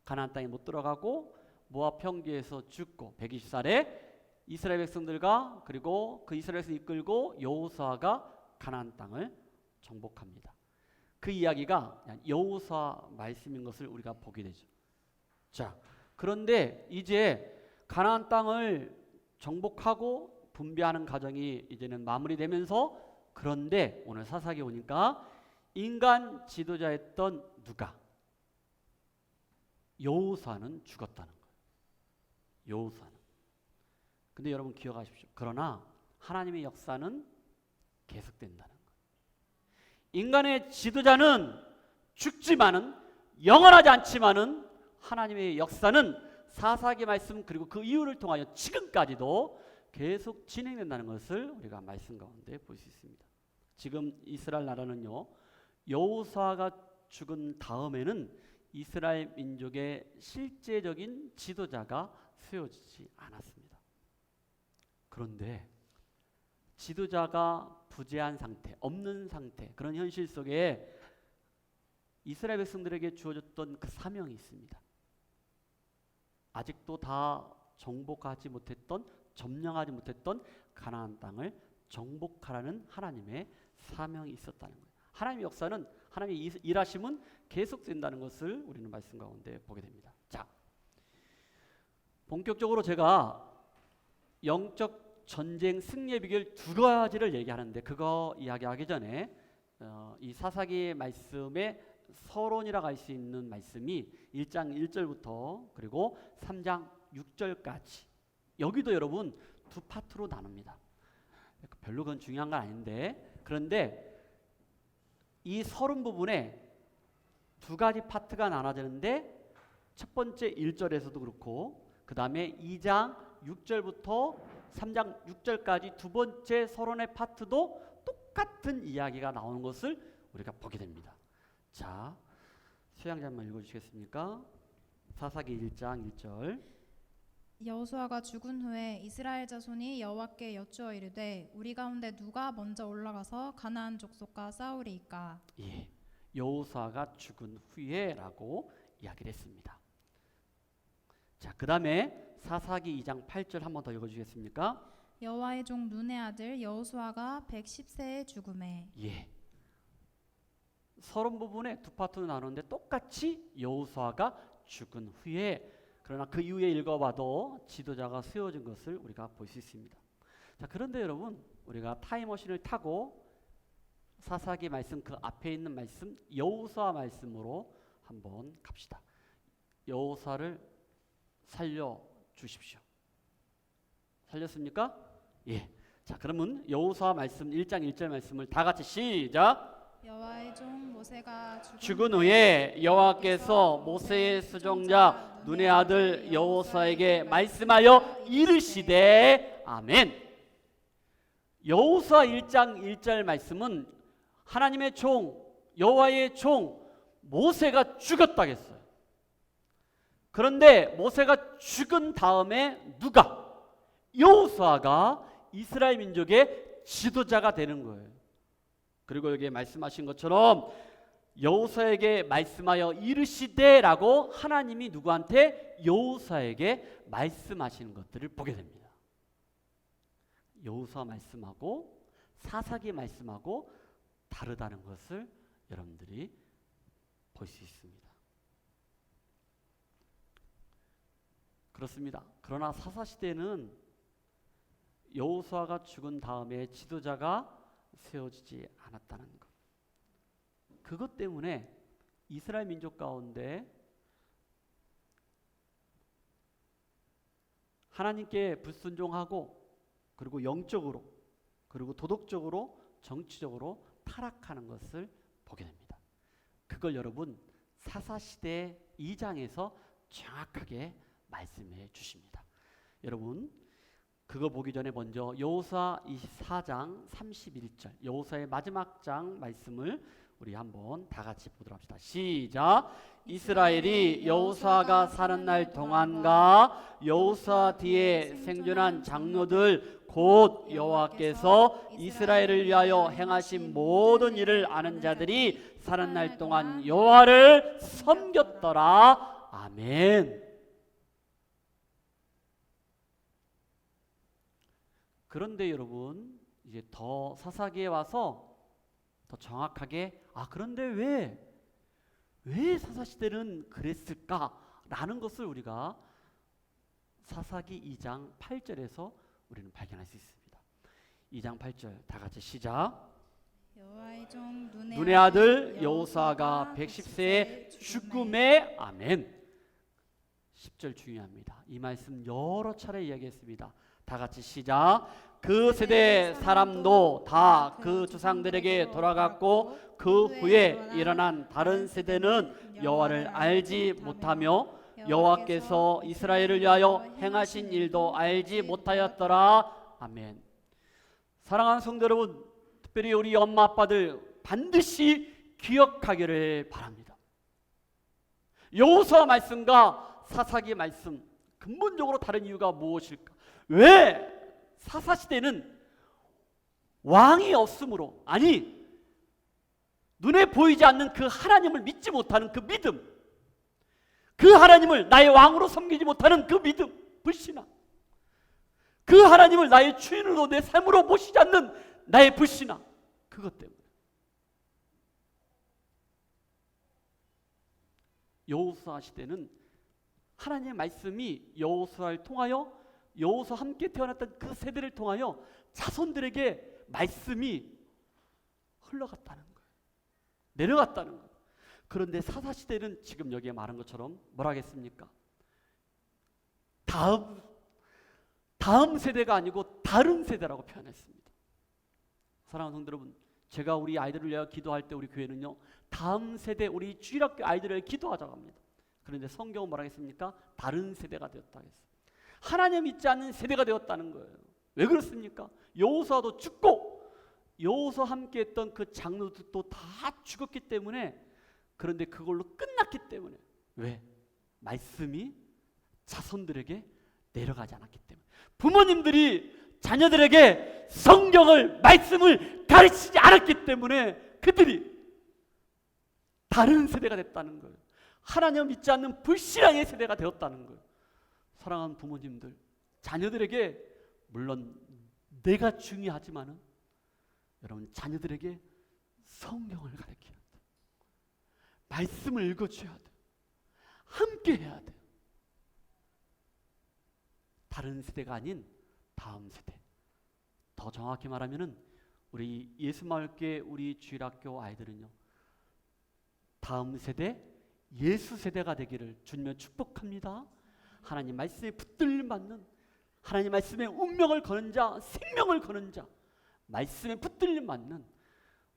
가나안 땅에 못 들어가고 모압 평지에서 죽고 120살에 이스라엘 백성들과 그리고 그 이스라엘 백성 이끌고 여호수아가 가나안 땅을 정복합니다. 그 이야기가 여호수아 말씀인 것을 우리가 보게 되죠. 자, 그런데 이제 가나안 땅을 정복하고 분배하는 과정이 이제는 마무리되면서, 그런데 오늘 사사기에 오니까 인간 지도자였던 누가? 여호수아는 죽었다는 거예요. 여호수아는. 근데 여러분 기억하십시오. 그러나 하나님의 역사는 계속된다는 거예요. 인간의 지도자는 죽지만은, 영원하지 않지만은 하나님의 역사는 사사기 말씀 그리고 그 이유를 통하여 지금까지도 계속 진행된다는 것을 우리가 말씀 가운데 볼 수 있습니다. 지금 이스라엘 나라는요, 여호수아가 죽은 다음에는 이스라엘 민족의 실제적인 지도자가 세워지지 않았습니다. 그런데 지도자가 부재한 상태, 없는 상태, 그런 현실 속에 이스라엘 백성들에게 주어졌던 그 사명이 있습니다. 아직도 다 정복하지 못했던, 점령하지 못했던 가나안 땅을 정복하라는 하나님의 사명이 있었다는 거예요. 하나님의 역사는, 하나님의 일하심은 계속된다는 것을 우리는 말씀 가운데 보게 됩니다. 자, 본격적으로 제가 영적 전쟁 승리의 비결 2가지를 얘기하는데, 그거 이야기하기 전에 이 사사기 말씀의 서론이라고 할 수 있는 말씀이 1장 1절부터 그리고 3장 6절까지, 여기도 여러분 두 파트로 나눕니다. 별로 그건 중요한 건 아닌데, 그런데 이 서론 부분에 2가지 파트가 나눠지는데, 첫 번째 1절에서도 그렇고 그 다음에 2장 6절부터 3장 6절까지 두 번째 서론의 파트도 똑같은 이야기가 나오는 것을 우리가 보게 됩니다. 자, 수양자만 읽어주시겠습니까? 사사기 1장 1절. 여호수아가 죽은 후에 이스라엘 자손이 여호와께 여쭈어 이르되 우리 가운데 누가 먼저 올라가서 가나안 족속과 싸우리이까? 예, 여호수아가 죽은 후에라고 이야기를 했습니다. 자, 그 다음에 사사기 2장 8절 한 번 더 읽어주시겠습니까? 여호와의 종 눈의 아들 여호수아가 110세에 죽음에. 예, 서론 부분에 두 파트로 나누는데 똑같이 여호수아가 죽은 후에, 그러나 그 이후에 읽어봐도 지도자가 세워진 것을 우리가 볼 수 있습니다. 자, 그런데 여러분, 우리가 타임머신을 타고 사사기 말씀 그 앞에 있는 말씀 여호수아 말씀으로 한번 갑시다. 여호수아를 살려 주십시오. 살렸습니까? 예. 자, 그러면 여호수아 말씀 1장 1절 말씀을 다 같이 시작. 여호와의 종 모세가 죽은 후에 여호와께서 모세의 수종자 눈의 아들 여호수아에게 말씀하여 이르시되 아멘. 여호수아 1장 1절 말씀은 하나님의 종 여호와의 종 모세가 죽었다겠어요. 그런데 모세가 죽은 다음에 누가? 여호수아가 이스라엘 민족의 지도자가 되는 거예요. 그리고 여기에 말씀하신 것처럼 여호수아에게 말씀하여 이르시되라고 하나님이 누구한테? 여호수아에게 말씀하시는 것들을 보게 됩니다. 여호수아 말씀하고 사사기 말씀하고 다르다는 것을 여러분들이 볼 수 있습니다. 그렇습니다. 그러나 사사시대는 여호수아가 죽은 다음에 지도자가 세워지지 않았다는 것. 그것 때문에 이스라엘 민족 가운데 하나님께 불순종하고 그리고 영적으로 그리고 도덕적으로 정치적으로 타락하는 것을 보게 됩니다. 그걸 여러분 사사시대 2장에서 정확하게 말씀해 주십니다. 여러분 그거 보기 전에 먼저 여호수아 24장 31절 여호수아의 마지막 장 말씀을 우리 한번 다 같이 보도록 합시다. 시작. 이스라엘이 여호수아가 사는 날 동안과 여호수아 뒤에 생존한 장로들 곧 여호와께서 이스라엘을 위하여 행하신 모든 일을 아는 자들이 사는 날 동안 여호와를 섬겼더라. 아멘. 그런데 여러분 이제 더 사사기에 와서 더 정확하게 그런데 왜 사사시대는 그랬을까라는 것을 우리가 사사기 2장 8절에서 우리는 발견할 수 있습니다. 2장 8절 다 같이 시작. 여호와의 종 눈의 아들 여호수아가 110세에 죽음에 아멘. 10절 중요합니다. 이 말씀 여러 차례 이야기했습니다. 다 같이 시작. 그 세대 사람도 다 그 조상들에게 돌아갔고 그 후에 일어난 다른 세대는 여호와를 알지 못하며 여호와께서 이스라엘을 위하여 행하신 일도 알지 못하였더라. 아멘. 사랑하는 성도 여러분, 특별히 우리 엄마 아빠들 반드시 기억하기를 바랍니다. 여호수아 말씀과 사사기 말씀 근본적으로 다른 이유가 무엇일까? 왜 사사시대는 왕이 없으므로 눈에 보이지 않는 그 하나님을 믿지 못하는 그 믿음, 그 하나님을 나의 왕으로 섬기지 못하는 그 믿음, 불신앙, 그 하나님을 나의 주인으로 내 삶으로 모시지 않는 나의 불신앙, 그것 때문에 여호수아 시대는 하나님의 말씀이 여호수아를 통하여 여호수아 함께 태어났던 그 세대를 통하여 자손들에게 말씀이 흘러갔다는 거예요. 내려갔다는 거예요. 그런데 사사시대는 지금 여기에 말한 것처럼 뭐라 하겠습니까? 다음 세대가 아니고 다른 세대라고 표현했습니다. 사랑하는 성도 여러분, 제가 우리 아이들을 위하여 기도할 때 우리 교회는요 다음 세대 우리 주일학교 아이들을 기도하자고 합니다. 그런데 성경은 뭐라 하겠습니까? 다른 세대가 되었다 하겠어요. 하나님 믿지 않는 세대가 되었다는 거예요. 왜 그렇습니까? 여호수아도 죽고 여호수아 함께 했던 그 장로들도 다 죽었기 때문에, 그런데 그걸로 끝났기 때문에, 왜? 말씀이 자손들에게 내려가지 않았기 때문에. 부모님들이 자녀들에게 성경을 말씀을 가르치지 않았기 때문에 그들이 다른 세대가 됐다는 거예요. 하나님 믿지 않는 불신앙의 세대가 되었다는 거예요. 사랑하는 부모님들, 자녀들에게 물론 내가 중요하지만은 여러분 자녀들에게 성경을 가르쳐야 돼. 말씀을 읽어줘야 돼. 함께 해야 돼. 다른 세대가 아닌 다음 세대. 더 정확히 말하면은 우리 예수마을교회 우리 주일학교 아이들은요, 다음 세대 예수 세대가 되기를 주님의 축복합니다. 하나님 말씀에 붙들림 맞는, 하나님 말씀에 운명을 거는 자, 생명을 거는 자, 말씀에 붙들림 맞는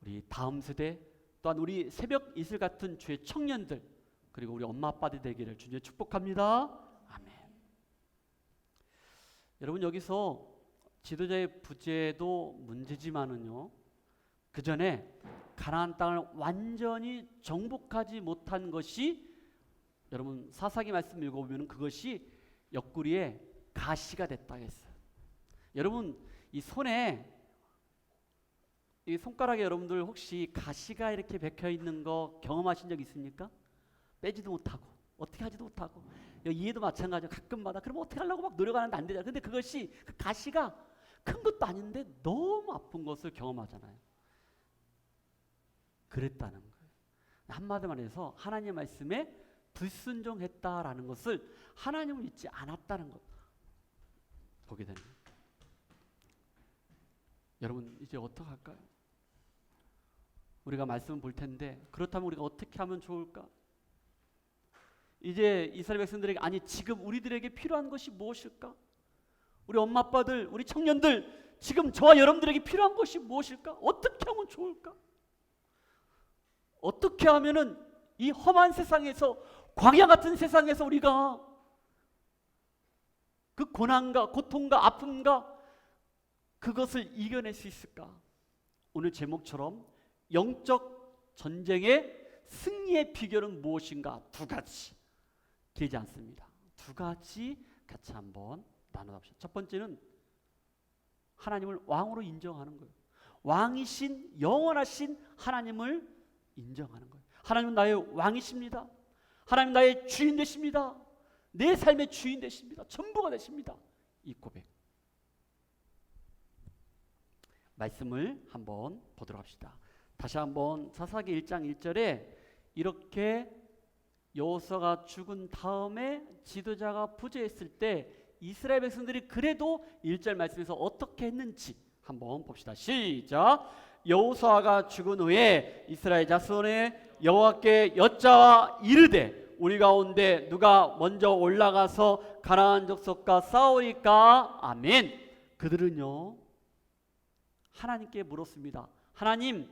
우리 다음 세대, 또한 우리 새벽 이슬 같은 주의 청년들, 그리고 우리 엄마 아빠들 되기를 주님의 축복합니다. 아멘. 여러분, 여기서 지도자의 부재도 문제지만은요, 그 전에 가나안 땅을 완전히 정복하지 못한 것이, 여러분 사사기 말씀 읽어보면 그것이 옆구리에 가시가 됐다 했어요. 여러분, 이 손에, 이 손가락에 여러분들 혹시 가시가 이렇게 박혀 있는 거 경험하신 적 있습니까? 빼지도 못하고 어떻게 하지도 못하고, 이해도 마찬가지로 가끔마다 그럼 어떻게 하려고 막 노력하는데 안 되잖아요. 근데 그것이, 그 가시가 큰 것도 아닌데 너무 아픈 것을 경험하잖아요. 그랬다는 거예요. 한마디 말해서 하나님의 말씀에 불순종했다라는 것을, 하나님을 믿지 않았다는 것 보게 되는 거예요. 여러분, 이제 어떡할까요? 우리가 말씀을 볼 텐데, 그렇다면 우리가 어떻게 하면 좋을까? 이제 이스라엘 백성들에게, 아니 지금 우리들에게 필요한 것이 무엇일까? 우리 엄마 아빠들, 우리 청년들, 지금 저와 여러분들에게 필요한 것이 무엇일까? 어떻게 하면 좋을까? 어떻게 하면은 이 험한 세상에서, 광야 같은 세상에서 우리가 그 고난과 고통과 아픔과 그것을 이겨낼 수 있을까? 오늘 제목처럼 영적 전쟁의 승리의 비결은 무엇인가? 두 가지, 길지 않습니다. 두 가지 같이 한번 나눠봅시다. 첫 번째는 하나님을 왕으로 인정하는 거예요. 왕이신, 영원하신 하나님을 인정하는 거예요. 하나님은 나의 왕이십니다. 하나님 나의 주인 되십니다. 내 삶의 주인 되십니다. 전부가 되십니다. 이 고백. 말씀을 한번 보도록 합시다. 다시 한번 사사기 1장 1절에 이렇게 여호수아가 죽은 다음에 지도자가 부재했을 때 이스라엘 백성들이 그래도 1절 말씀에서 어떻게 했는지 한번 봅시다. 시작. 여호수아가 죽은 후에 이스라엘 자손의 여호와께 여짜와 이르되 우리 가운데 누가 먼저 올라가서 가나안 족속과 싸우리까? 아멘. 그들은요, 하나님께 물었습니다. 하나님,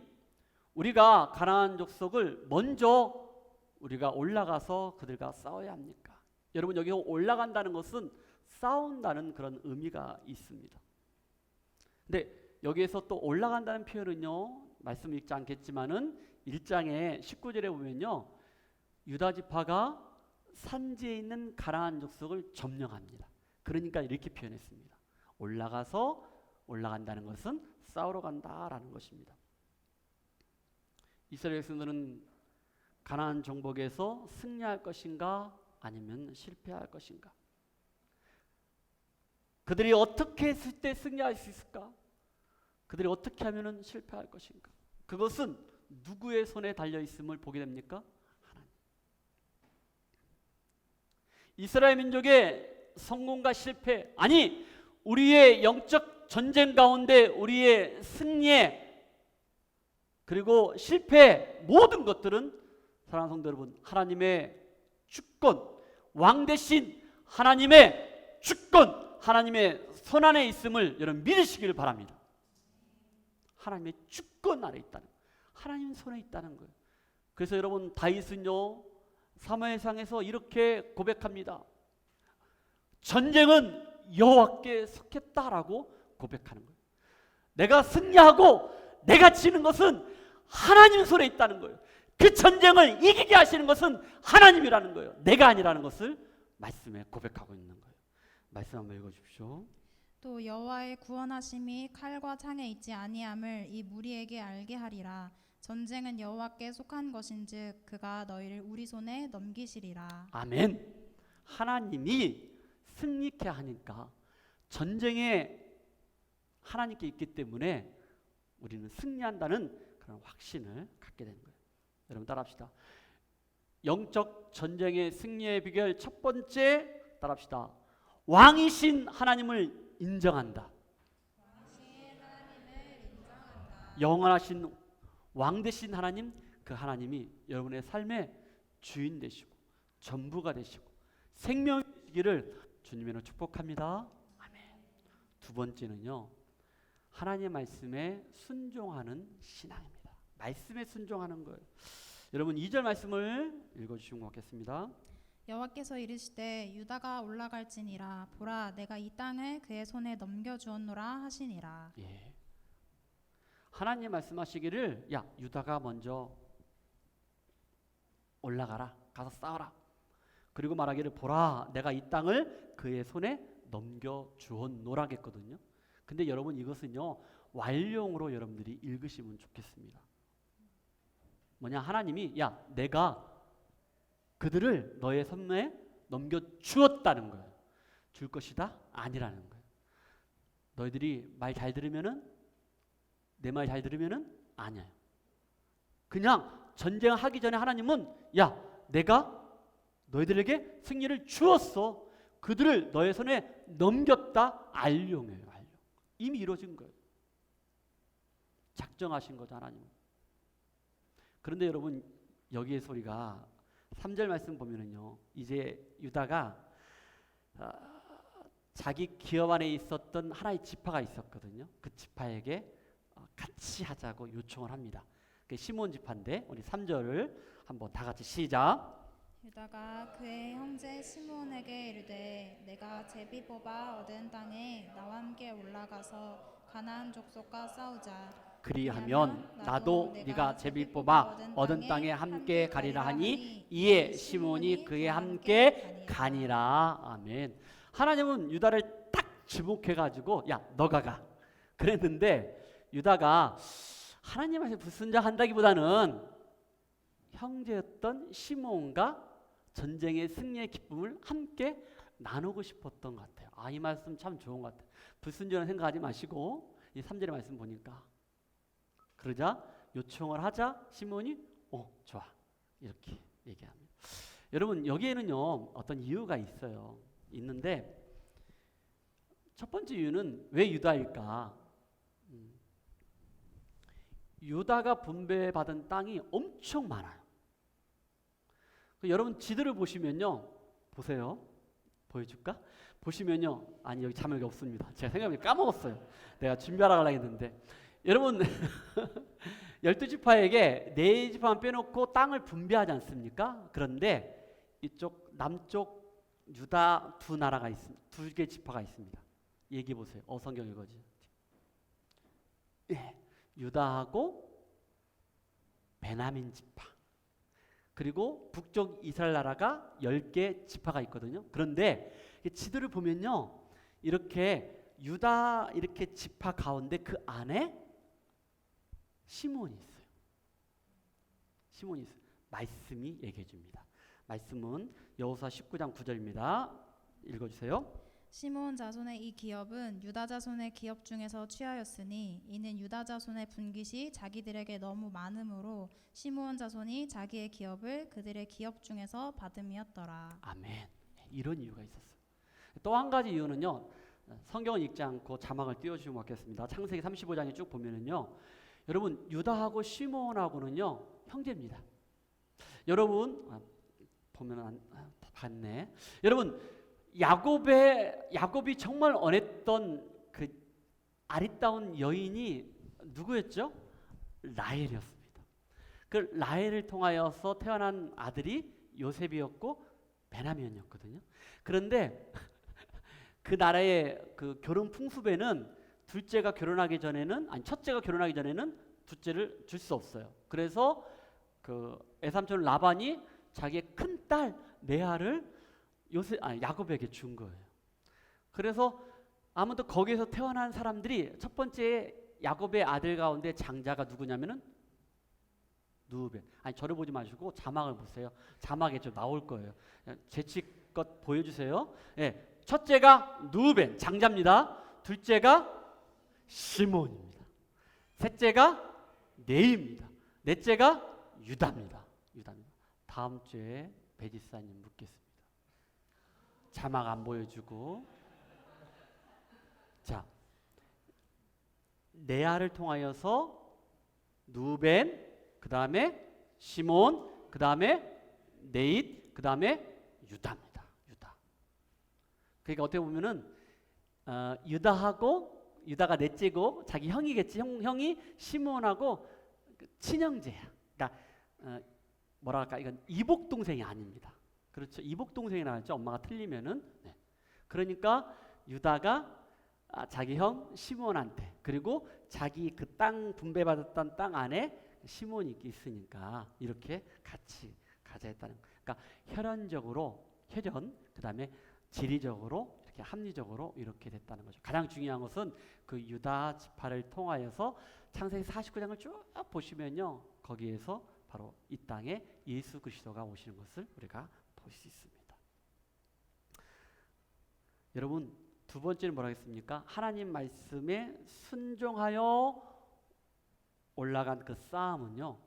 우리가 가나안 족속을 먼저 우리가 올라가서 그들과 싸워야 합니까? 여러분, 여기 올라간다는 것은 싸운다는 그런 의미가 있습니다. 근데 여기에서 또 올라간다는 표현은요, 말씀 읽지 않겠지만은 1장의 19절에 보면요, 유다 지파가 산지에 있는 가나안 족속을 점령합니다. 그러니까 이렇게 표현했습니다. 올라간다는 것은 싸우러 간다라는 것입니다. 이스라엘 백성들은 가나안 정복에서 승리할 것인가 아니면 실패할 것인가? 그들이 어떻게 했을 때 승리할 수 있을까? 그들이 어떻게 하면 실패할 것인가? 그것은 누구의 손에 달려 있음을 보게 됩니까? 하나님. 이스라엘 민족의 성공과 실패, 아니 우리의 영적 전쟁 가운데 우리의 승리에, 그리고 실패, 모든 것들은 사랑하는 성도 여러분, 하나님의 주권, 왕 대신 하나님의 주권, 하나님의 손 안에 있음을 여러분 믿으시기를 바랍니다. 하나님의 주권 아래 있다는, 하나님 손에 있다는 거예요. 그래서 여러분, 다윗은요 사무엘상에서 이렇게 고백합니다. 전쟁은 여호와께 속했다라고 고백하는 거예요. 내가 승리하고 내가 지는 것은 하나님 손에 있다는 거예요. 그 전쟁을 이기게 하시는 것은 하나님이라는 거예요. 내가 아니라는 것을 말씀에 고백하고 있는 거예요. 말씀 한번 읽어주십시오. 또 여호와의 구원하심이 칼과 창에 있지 아니함을 이 무리에게 알게 하리라. 전쟁은 여호와께 속한 것인즉 그가 너희를 우리 손에 넘기시리라. 아멘. 하나님이 승리케 하니까, 전쟁에 하나님께 있기 때문에 우리는 승리한다는 그런 확신을 갖게 되는 거예요. 여러분 따라합시다. 영적 전쟁의 승리의 비결 첫 번째, 따라합시다. 왕이신 하나님을 인정한다. 영원하신 왕 되신 하나님, 그 하나님이 여러분의 삶의 주인 되시고 전부가 되시고 생명이 되시기를 주님으로 축복합니다. 아멘. 두 번째는요, 하나님의 말씀에 순종하는 신앙입니다. 말씀에 순종하는 거예요. 여러분 2절 말씀을 읽어주시면 고맙겠습니다. 여호와께서 이르시되 유다가 올라갈지니라 보라 내가 이 땅을 그의 손에 넘겨주었노라 하시니라. 예. 하나님 말씀하시기를 야 유다가 먼저 올라가라, 가서 싸워라. 그리고 말하기를 보라 내가 이 땅을 그의 손에 넘겨주었노라겠거든요. 근데 여러분 이것은요 완료형으로 여러분들이 읽으시면 좋겠습니다. 뭐냐, 하나님이 야 내가 그들을 너의 손에 넘겨주었다는 거예요. 줄 것이다? 아니라는 거예요. 너희들이 말 잘 들으면은, 내 말 잘 들으면은 아니에요. 그냥 전쟁하기 전에 하나님은 야 내가 너희들에게 승리를 주었어. 그들을 너의 손에 넘겼다. 알령이에요. 알령. 이미 이루어진 거예요. 작정하신 거죠 하나님은. 그런데 여러분 여기에 소리가 3절 말씀 보면은요, 이제 유다가 자기 기업 안에 있었던 하나의 지파가 있었거든요. 그 지파에게 같이 하자고 요청을 합니다. 그 시몬 지파인데 우리 3절을 한번 다 같이 시작. 유다가 그의 형제 시므온에게 이르되 내가 제비 뽑아 얻은 땅에 나와 함께 올라가서 가나안 족속과 싸우자. 그리하면 나도 네가 제비 뽑아 얻은 땅에 함께 가리라 하니 이에 시몬이 그에 함께 가니라. 아멘. 하나님은 유다를 딱 지목해가지고 야 너가 가 그랬는데 유다가 하나님한테 불순종한다기보다는 형제였던 시몬과 전쟁의 승리의 기쁨을 함께 나누고 싶었던 것 같아요. 아, 이 말씀 참 좋은 것 같아요. 불순종을 생각하지 마시고 이 3절의 말씀 보니까 그러자 요청을 하자 시몬이 좋아 이렇게 얘기합니다. 여러분 여기에는요 어떤 이유가 있어요. 있는데 첫 번째 이유는 왜 유다일까? 유다가 분배받은 땅이 엄청 많아요. 여러분 지도를 보시면요, 보세요. 보여줄까? 보시면요, 아니 여기 자막이 없습니다. 제가 생각해 까먹었어요. 내가 준비하라고 했는데 여러분 12지파에게 4지파만 빼놓고 땅을 분배하지 않습니까? 그런데 이쪽 남쪽 유다 두 나라가 있습니다. 2개 지파가 있습니다. 얘기해 보세요. 성경 읽어지. 예, 유다하고 베냐민 지파 그리고 북쪽 이스라엘 나라가 10개 지파가 있거든요. 그런데 지도를 보면요, 이렇게 유다 이렇게 지파 가운데 그 안에 시몬이 있어요. 시몬이 있어요. 말씀이 얘기해 줍니다. 말씀은 여호수아 19장 9절입니다. 읽어주세요. 시므온 자손의 이 기업은 유다 자손의 기업 중에서 취하였으니 이는 유다 자손의 분깃이 자기들에게 너무 많으므로 시므온 자손이 자기의 기업을 그들의 기업 중에서 받음이었더라. 아멘. 이런 이유가 있었어요. 또 한 가지 이유는요, 성경을 읽지 않고 자막을 띄워주시면 좋겠습니다. 창세기 35장에 쭉 보면은요, 여러분 유다하고 시므온하고는요 형제입니다. 여러분 보면 봤네. 여러분 야곱이 정말 원했던 그 아리따운 여인이 누구였죠? 라헬이었습니다. 그 라헬을 통하여서 태어난 아들이 요셉이었고 베냐민이었거든요. 그런데 그 나라의 그 결혼 풍습에는 첫째가 결혼하기 전에는 둘째를 줄 수 없어요. 그래서 그 애삼촌 라반이 자기의 큰 딸 레아를 야곱에게 준 거예요. 그래서 아무튼 거기에서 태어난 사람들이 첫 번째 야곱의 아들 가운데 장자가 누구냐면은 누벤. 저를 보지 마시고 자막을 보세요. 자막에 좀 나올 거예요. 재치껏 보여주세요. 예, 첫째가 누벤 장자입니다. 둘째가 시몬입니다. 셋째가 네입니다. 넷째가 유다입니다. 다음 주에 배지사님 묻겠습니다. 자막 안 보여주고. 자, 레아를 통하여서 누벤, 그 다음에 시몬, 그 다음에 네잇, 그 다음에 유다입니다. 유다. 그러니까 어떻게 보면은 유다가 넷째고 자기 형이겠지. 형이 시몬하고 친형제야. 그러니까 뭐랄까, 이건 이복 동생이 아닙니다. 그렇죠? 이복 동생이 나왔죠. 엄마가 틀리면은. 네. 그러니까 유다가 자기 형 시몬한테, 그리고 자기 그 땅 분배받았던 땅 안에 시몬이 있으니까 이렇게 같이 가자 했다는 거예요. 그러니까 혈연, 그다음에 지리적으로 이렇게 합리적으로 이렇게 됐다는 거죠. 가장 중요한 것은 그 유다 지파를 통하여서 창세기 49장을 쭉 보시면요, 거기에서 바로 이 땅에 예수 그리스도가 오시는 것을 우리가 볼 수 있습니다. 여러분, 두 번째는 뭐라 했습니까? 하나님 말씀에 순종하여 올라간 그 싸움은요,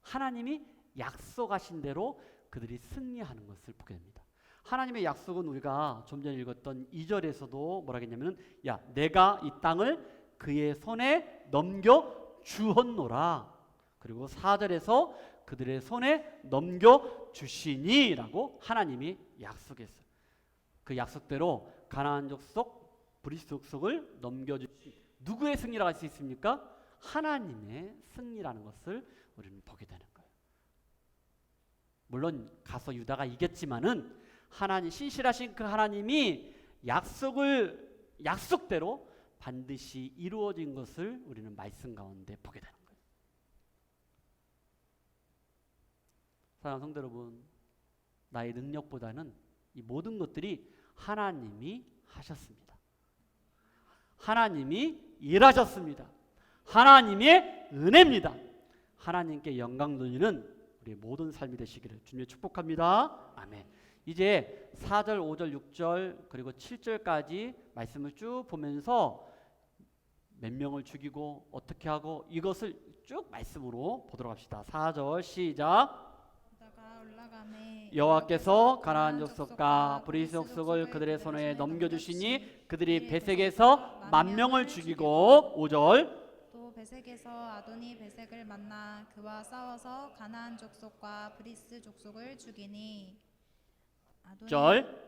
하나님이 약속하신 대로 그들이 승리하는 것을 보게 됩니다. 하나님의 약속은 우리가 좀 전에 읽었던 2절에서도 뭐라 했냐면, 야, 내가 이 땅을 그의 손에 넘겨 주었노라. 그리고 4절에서 그들의 손에 넘겨 주시니라고 하나님이 약속했어요. 그 약속대로 가나안 족속, 브리스 족속을 넘겨주신 누구의 승리라고 할 수 있습니까? 하나님의 승리라는 것을 우리는 보게 되는 거예요. 물론 가서 유다가 이겼지만은 하나님, 신실하신 그 하나님이 약속대로 반드시 이루어진 것을 우리는 말씀 가운데 보게 되는 거예요. 사랑하는 성도 여러분, 나의 능력보다는 이 모든 것들이 하나님이 하셨습니다. 하나님이 일하셨습니다. 하나님의 은혜입니다. 하나님께 영광 돌리는 우리의 모든 삶이 되시기를 주님의 축복합니다. 아멘. 이제 4절, 5절, 6절 그리고 7절까지 말씀을 쭉 보면서 몇 명을 죽이고 어떻게 하고 이것을 쭉 말씀으로 보도록 합시다. 4절 시작. 여호와께서 가나안 족속과 브리스 족속을 그들의 손에 넘겨주시니 그들이 베색에서 10,000명을 죽이고 5절. 또 베색에서 아도니 베색을 만나 그와 싸워서 가나안 족속과 브리스 족속을 죽이니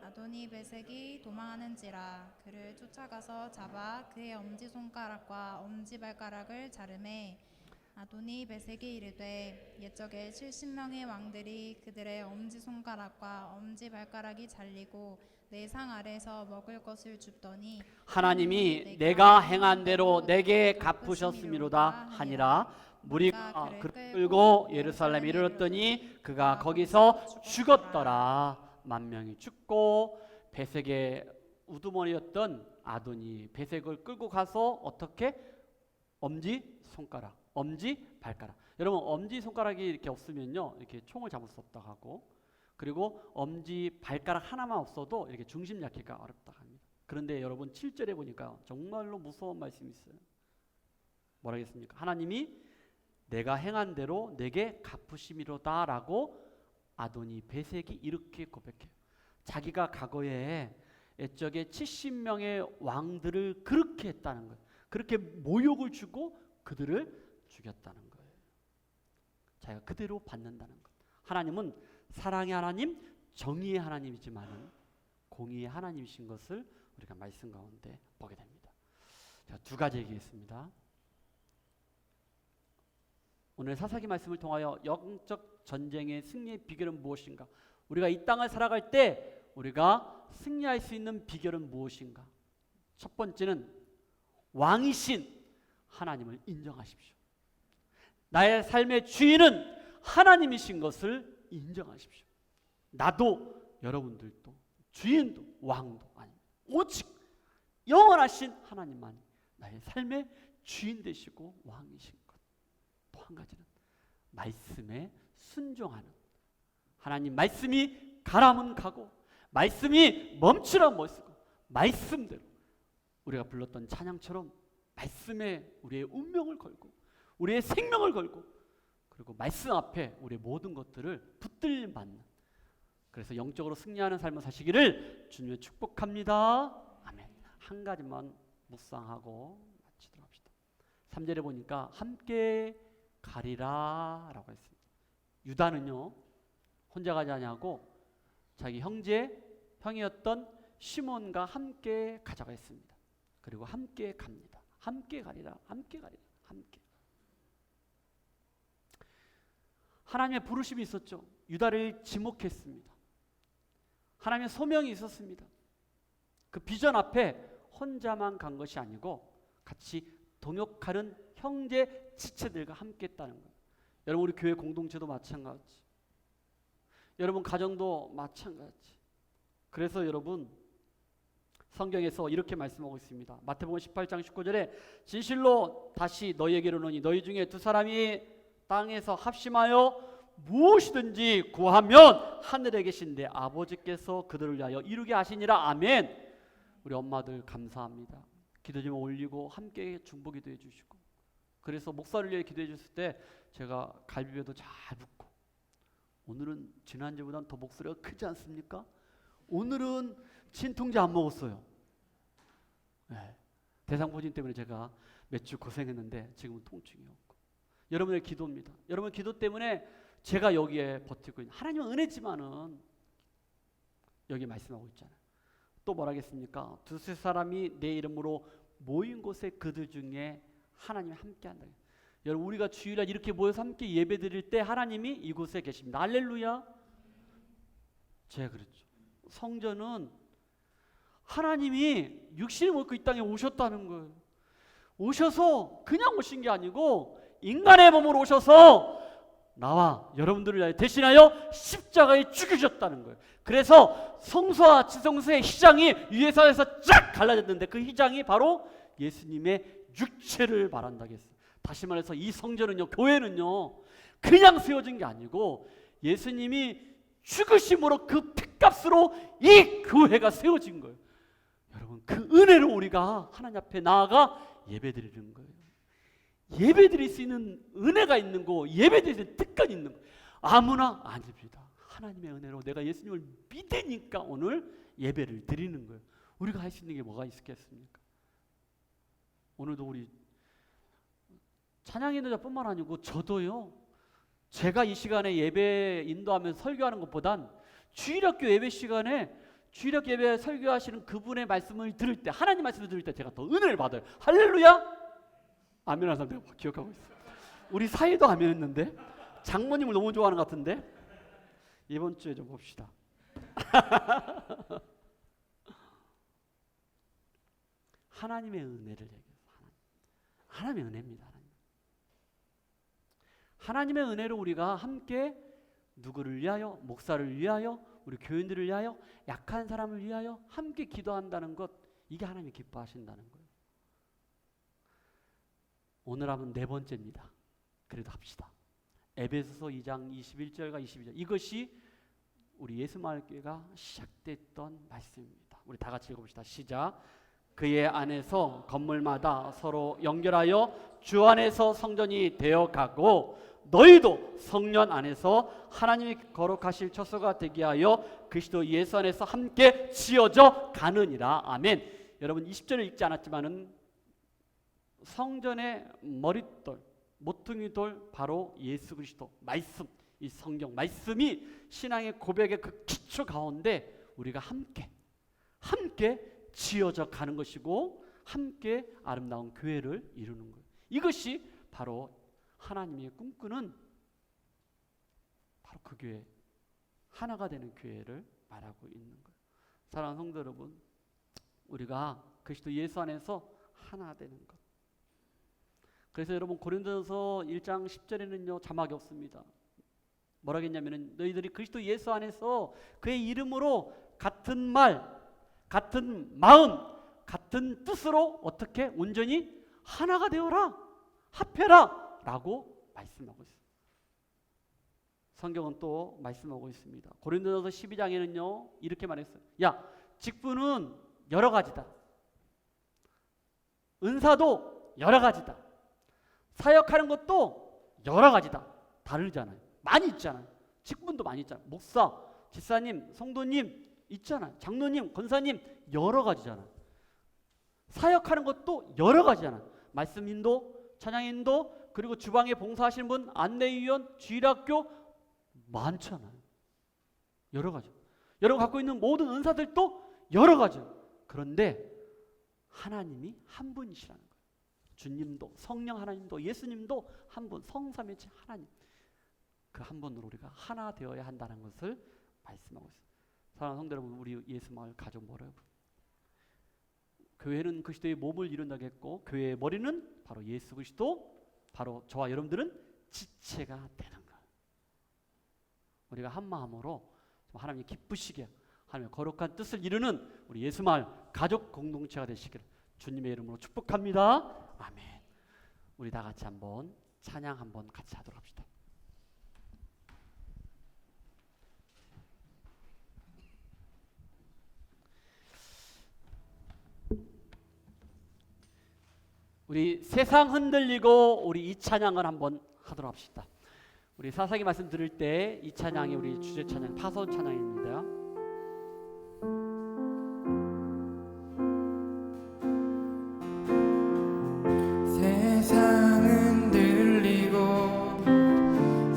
아도니 베색이 도망하는지라 그를 쫓아가서 잡아 그의 엄지손가락과 엄지발가락을 자르매 아도니 베색이 이르되 옛적에 70명의 왕들이 그들의 엄지손가락과 엄지발가락이 잘리고 내 상 아래에서 먹을 것을 줍더니 하나님이 내가 행한 대로 내게 갚으셨음이로다 하니라. 무리가 그를 끌고 예루살렘에 이르렀더니 그가 거기서 죽었더라. 10,000명이 죽고 베색의 우두머리였던 아도니 베색을 끌고 가서 어떻게? 엄지손가락, 엄지발가락. 여러분, 엄지손가락이 이렇게 없으면요, 이렇게 총을 잡을 수 없다고 하고, 그리고 엄지발가락 하나만 없어도 이렇게 중심 잡기가 어렵다고 합니다. 그런데 여러분 7절에 보니까 정말로 무서운 말씀이 있어요. 뭐라 했습니까? 하나님이 내가 행한 대로 내게 갚으심이로다 라고 아도니 베색이 이렇게 고백해요. 자기가 과거에 옛적에 70명의 왕들을 그렇게 했다는 거예요. 그렇게 모욕을 주고 그들을 죽였다는 거예요. 자기가 그대로 받는다는 거예요. 하나님은 사랑의 하나님, 정의의 하나님이지만 공의의 하나님이신 것을 우리가 말씀 가운데 보게 됩니다. 자, 두 가지 얘기했습니다. 오늘 사사기 말씀을 통하여 영적 전쟁의 승리의 비결은 무엇인가? 우리가 이 땅을 살아갈 때 우리가 승리할 수 있는 비결은 무엇인가? 첫 번째는 왕이신 하나님을 인정하십시오. 나의 삶의 주인은 하나님이신 것을 인정하십시오. 나도 여러분들도 주인도 왕도 아닙니다. 오직 영원하신 하나님만이 나의 삶의 주인 되시고 왕이신 것. 또 한 가지는 말씀에 순종하는, 하나님 말씀이 가라면 가고 말씀이 멈추라면 멈추고 말씀대로 우리가 불렀던 찬양처럼 말씀에 우리의 운명을 걸고 우리의 생명을 걸고 그리고 말씀 앞에 우리의 모든 것들을 붙들림 받는, 그래서 영적으로 승리하는 삶을 사시기를 주님의 축복합니다. 아멘. 한 가지만 묵상하고 마치도록 합시다. 3절에 보니까 함께 가리라라고 했습니다. 유다는요 혼자 가지 아니하고 자기 형이었던 시몬과 함께 가자고 했습니다. 그리고 함께 갑니다. 함께 가리라, 함께 가리라, 함께. 하나님의 부르심이 있었죠. 유다를 지목했습니다. 하나님의 소명이 있었습니다. 그 비전 앞에 혼자만 간 것이 아니고 같이 동역하는 형제 지체들과 함께 했다는 거예요. 여러분 우리 교회 공동체도 마찬가지. 여러분 가정도 마찬가지. 그래서 여러분 성경에서 이렇게 말씀하고 있습니다. 마태복음 18장 19절에 진실로 다시 너희에게로 오노니 너희 중에 두 사람이 땅에서 합심하여 무엇이든지 구하면 하늘에 계신 내 아버지께서 그들을 위하여 이루게 하시니라. 아멘. 우리 엄마들 감사합니다. 기도 좀 올리고 함께 중보 기도해 주시고, 그래서 목사를 위해 기도해 줬을 때 제가 갈비뼈도 잘 붓고, 오늘은 지난주보다는 더 목소리가 크지 않습니까? 오늘은 진통제 안 먹었어요. 네. 대상포진 때문에 제가 몇 주 고생했는데 지금은 통증이 없고, 여러분의 기도입니다. 여러분 기도 때문에 제가 여기에 버티고 있는, 하나님은 은혜지만은 여기 말씀하고 있잖아요. 또 뭐라겠습니까? 두세 사람이 내 이름으로 모인 곳에 그들 중에 하나님이 함께한다. 여러분 우리가 주일날 이렇게 모여서 함께 예배 드릴 때 하나님이 이곳에 계십니다. 할렐루야. 제가 그랬죠. 성전은 하나님이 육신을 먹고 이 땅에 오셨다는 거예요. 오셔서 그냥 오신 게 아니고 인간의 몸으로 오셔서 나와 여러분들을 위하여 대신하여 십자가에 죽으셨다는 거예요. 그래서 성소와 지성소의 휘장이 위에서 쫙 갈라졌는데 그 휘장이 바로 예수님의 육체를 말한다고 했어요. 다시 말해서 이 성전은요, 교회는요 그냥 세워진 게 아니고 예수님이 죽으심으로 그 핏값으로 이 교회가 세워진 거예요. 여러분 그 은혜로 우리가 하나님 앞에 나아가 예배드리는 거예요. 예배드릴 수 있는 은혜가 있는 거, 예배드릴 수 있는 특권이 있는 거 아무나 아닙니다. 하나님의 은혜로 내가 예수님을 믿으니까 오늘 예배를 드리는 거예요. 우리가 할 수 있는 게 뭐가 있겠습니까? 오늘도 우리 찬양인도자뿐만 아니고 저도요, 제가 이 시간에 예배 인도하면서 설교하는 것보단 주일학교 예배 시간에 주일학교 예배 설교하시는 그분의 말씀을 들을 때, 하나님 말씀을 들을 때 제가 더 은혜를 받아요. 할렐루야. 아멘 하는 사람 내가 기억하고 있어요. 우리 사이도 아멘 했는데 장모님을 너무 좋아하는 것 같은데 이번 주에 좀 봅시다. 하나님의 은혜를 얘기해요. 하나님의 은혜입니다. 하나님의 은혜로 우리가 함께 누구를 위하여, 목사를 위하여, 우리 교인들을 위하여, 약한 사람을 위하여 함께 기도한다는 것, 이게 하나님이 기뻐하신다는 거예요. 오늘 하면 네 번째입니다. 그래도 합시다. 에베소서 2장 21절과 22절, 이것이 우리 예수마을교회가 시작됐던 말씀입니다. 우리 다 같이 읽어봅시다. 시작. 그의 안에서 건물마다 서로 연결하여 주 안에서 성전이 되어가고 너희도 성령 안에서 하나님이 거룩하실 처소가 되게 하여 그리스도 예수 안에서 함께 지어져 가느니라. 아멘. 여러분 20절을 읽지 않았지만은 성전의 머릿돌, 모퉁이 돌 바로 예수 그리스도 말씀, 이 성경 말씀이 신앙의 고백의 그 기초 가운데 우리가 함께 지어져 가는 것이고 함께 아름다운 교회를 이루는 거예요. 이것이 바로 하나님이 꿈꾸는 바로 그 교회, 하나가 되는 교회를 말하고 있는 거예요. 사랑하는 성도 여러분, 우리가 그리스도 예수 안에서 하나 되는 것. 그래서 여러분 고린도전서 1장 10절에는요 자막이 없습니다. 뭐라고 했냐면은 너희들이 그리스도 예수 안에서 그의 이름으로 같은 말, 같은 마음, 같은 뜻으로 어떻게 온전히 하나가 되어라, 합해라 라고 말씀하고 있습니다. 성경은 또 말씀하고 있습니다. 고린도전서 12장에는요 이렇게 말했어요. 야, 직분은 여러 가지다. 은사도 여러 가지다. 사역하는 것도 여러 가지다. 다르잖아요. 많이 있잖아요. 직분도 많이 있잖아요. 목사, 집사님, 성도님 있잖아요. 장로님, 권사님 여러 가지잖아요. 사역하는 것도 여러 가지잖아요. 말씀 인도, 찬양 인도, 그리고 주방에 봉사하시는 분, 안내위원, 주일학교 많잖아요. 여러 가지. 여러분 갖고 있는 모든 은사들도 여러 가지. 그런데 하나님이 한 분이시라는 거예요. 주님도, 성령 하나님도, 예수님도 한 분, 성삼위일체 하나님. 그 한 분으로 우리가 하나 되어야 한다는 것을 말씀하고 있습니다. 사랑하는 성도 여러분, 우리 예수마을 가족 뭐라고? 교회는 그리스도의 몸을 이룬다고 했고, 교회의 머리는 바로 예수 그리스도, 바로 저와 여러분들은 지체가 되는 거예요. 우리가 한 마음으로 하나님이 기쁘시게 하나님의 거룩한 뜻을 이루는 우리 예수마을 가족 공동체가 되시기를 주님의 이름으로 축복합니다. 아멘. 우리 다 같이 한번 찬양 한번 같이 하도록 합시다. 우리 세상 흔들리고 우리 이 찬양을 한번 하도록 합시다. 우리 사사기 말씀 들을 때 이 찬양이 우리 주제 찬양 파선 찬양입니다. 세상은 들리고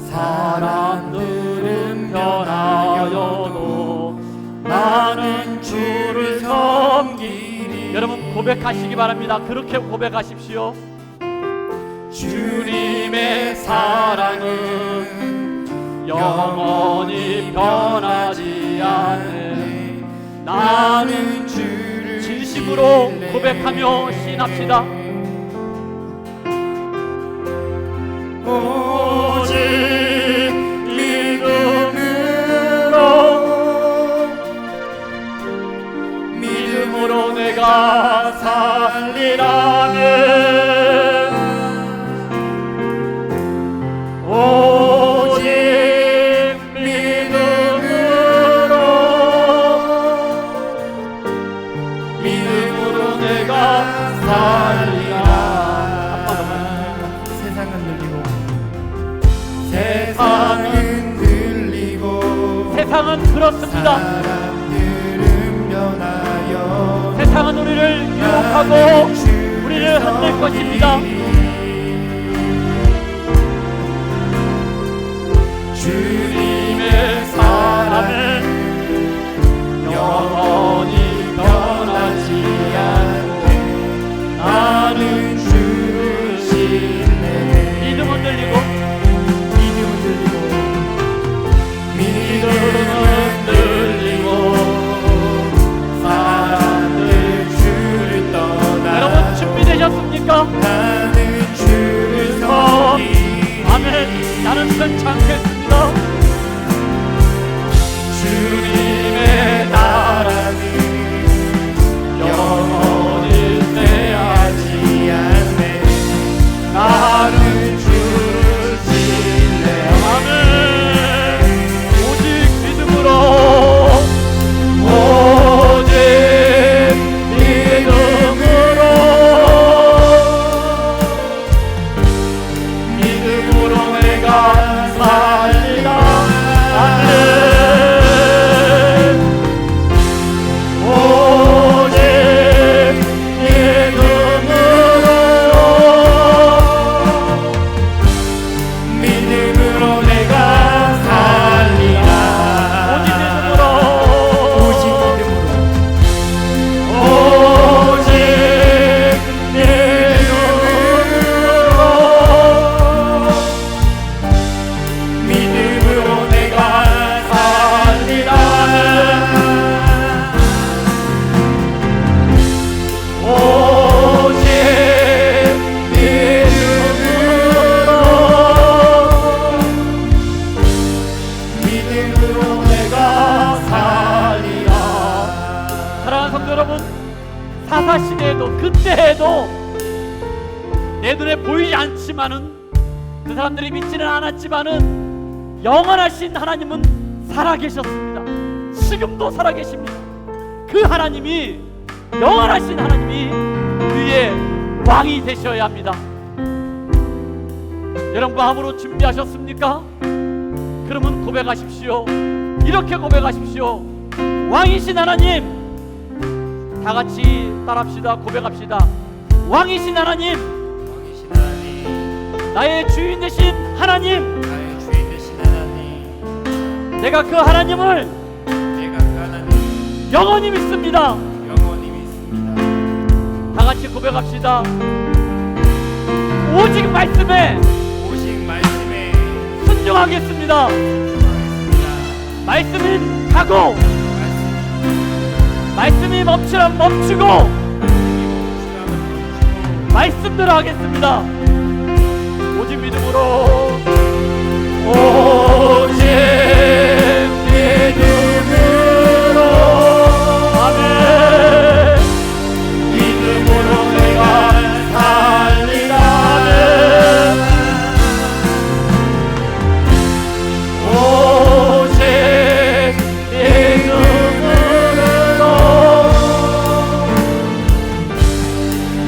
사람들은 변하여도 나는 주를 섬기리. 여러분 고백하시기 바랍니다. 그렇게 고백하십시오. 주님의 사랑은 영원히 변하지 않네. 나는 주를 진심으로 고백하며 시인합시다. 오직 믿음으로 내가 살리라네. 오직 믿음으로 내가 살리라. 세상은 들리고 세상은 그렇습니다. 사람들은 변하여 세상은 우리를 유혹하고 우리를 흔들 것입니다. 주님의 사랑은 영원히 변하지 않네. 나는 주를 신뢰해. 믿음은 들리고 사람들 주를 떠나. 여러분 준비되셨습니까? 나는 주를 섬기. 아멘. 나는 괜찮겠습니다. 주님의 나라는 영원히 빼앗지 않네. 나는 주를 신뢰해. 아멘. 오직 믿음으로 내가 살리라. 아멘. 오직 믿음으로 내가 살리라. 오직 믿음으로 내가 살리라. 오직 믿음으로 내가 살리라. 사랑하는 성도 여러분, 사사시대에도 그때에도 내 눈에 보이지 않지만은 그 사람들이 믿지는 않았지만은 영원하신 하나님은 살아계셨습니다. 지금도 살아계십니다. 그 하나님이, 영원하신 하나님이 우리의 왕이 되셔야 합니다. 여러분 마음으로 준비하셨습니까? 그러면 고백하십시오. 이렇게 고백하십시오. 왕이신 하나님, 다 같이 따라합시다. 고백합시다. 왕이신 하나님, 나의 주인 되신 하나님, 나의 주인 되신 하나님, 내가 그 하나님을 내가 그 하나님 영원히 믿습니다. 영원히 믿습니다. 다 같이 고백합시다. 오직 말씀에 오직 말씀에 순종하겠습니다. 순종하겠습니다. 말씀은 가고 말씀이 멈추면 멈추고 말씀대로 하겠습니다. 오직 믿음으로, 오직 믿음으로, 아멘. 믿음으로 내가 살리라. 오직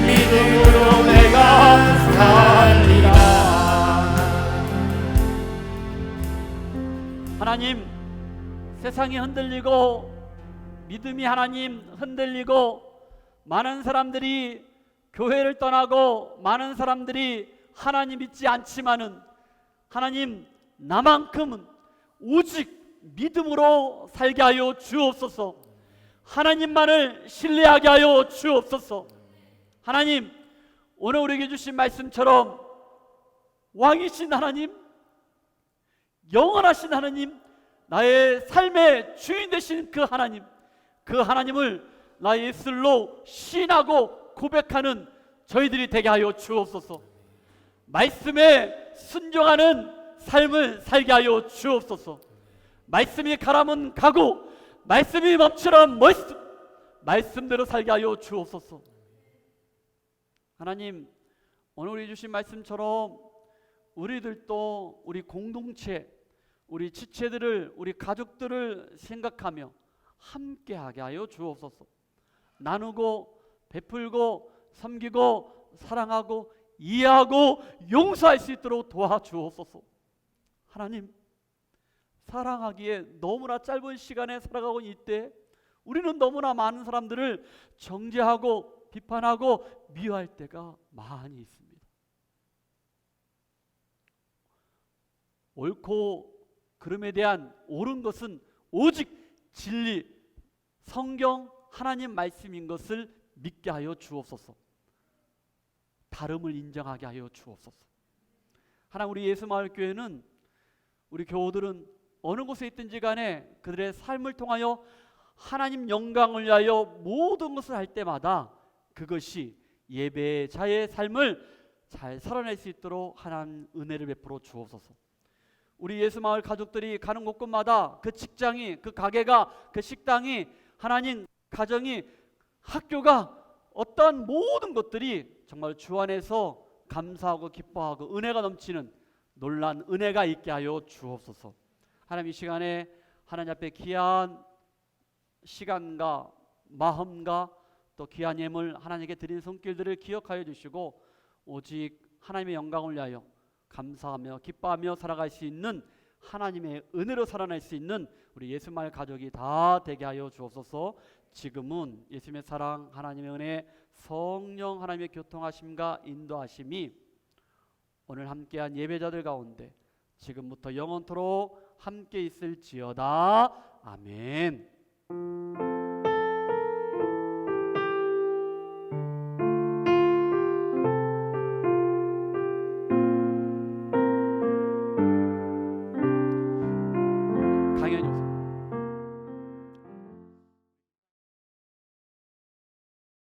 믿음으로 내가 살리라. 하나님, 세상이 흔들리고 믿음이 하나님 흔들리고 많은 사람들이 교회를 떠나고 많은 사람들이 하나님 믿지 않지만은 하나님, 나만큼은 오직 믿음으로 살게 하여 주옵소서. 하나님만을 신뢰하게 하여 주옵소서. 하나님, 오늘 우리에게 주신 말씀처럼 왕이신 하나님, 영원하신 하나님, 나의 삶의 주인 되신 그 하나님을 나의 예술로 시인하고 고백하는 저희들이 되게 하여 주옵소서. 말씀에 순종하는 삶을 살게 하여 주옵소서. 말씀이 가라면 가고 말씀이 멈추라면 말씀대로 살게 하여 주옵소서. 하나님, 오늘 우리 주신 말씀처럼 우리들도 우리 공동체, 우리 지체들을, 우리 가족들을 생각하며 함께하게 하여 주옵소서. 나누고 베풀고 섬기고 사랑하고 이해하고 용서할 수 있도록 도와주옵소서. 하나님, 사랑하기에 너무나 짧은 시간에 살아가고 있는 이때 우리는 너무나 많은 사람들을 정죄하고 비판하고 미워할 때가 많이 있습니다. 옳고 그름에 대한 옳은 것은 오직 진리, 성경, 하나님 말씀인 것을 믿게 하여 주옵소서. 다름을 인정하게 하여 주옵소서. 하나님, 우리 예수마을교회는 우리 교우들은 어느 곳에 있든지 간에 그들의 삶을 통하여 하나님 영광을 위하여 모든 것을 할 때마다 그것이 예배자의 삶을 잘 살아낼 수 있도록 하나님 은혜를 베풀어 주옵소서. 우리 예수마을 가족들이 가는 곳곳마다 그 직장이, 그 가게가, 그 식당이, 하나님 가정이, 학교가, 어떠한 모든 것들이 정말 주 안에서 감사하고 기뻐하고 은혜가 넘치는 놀란 은혜가 있게 하여 주옵소서. 하나님, 이 시간에 하나님 앞에 귀한 시간과 마음과 또 귀한 예물 하나님께 드린 손길들을 기억하여 주시고 오직 하나님의 영광을 위하여 감사하며 기뻐하며 살아갈 수 있는 하나님의 은혜로 살아날 수 있는 우리 예수마을 가족이 다 되게 하여 주옵소서. 지금은 예수님의 사랑, 하나님의 은혜, 성령 하나님의 교통하심과 인도하심이 오늘 함께한 예배자들 가운데 지금부터 영원토록 함께 있을지어다. 아멘.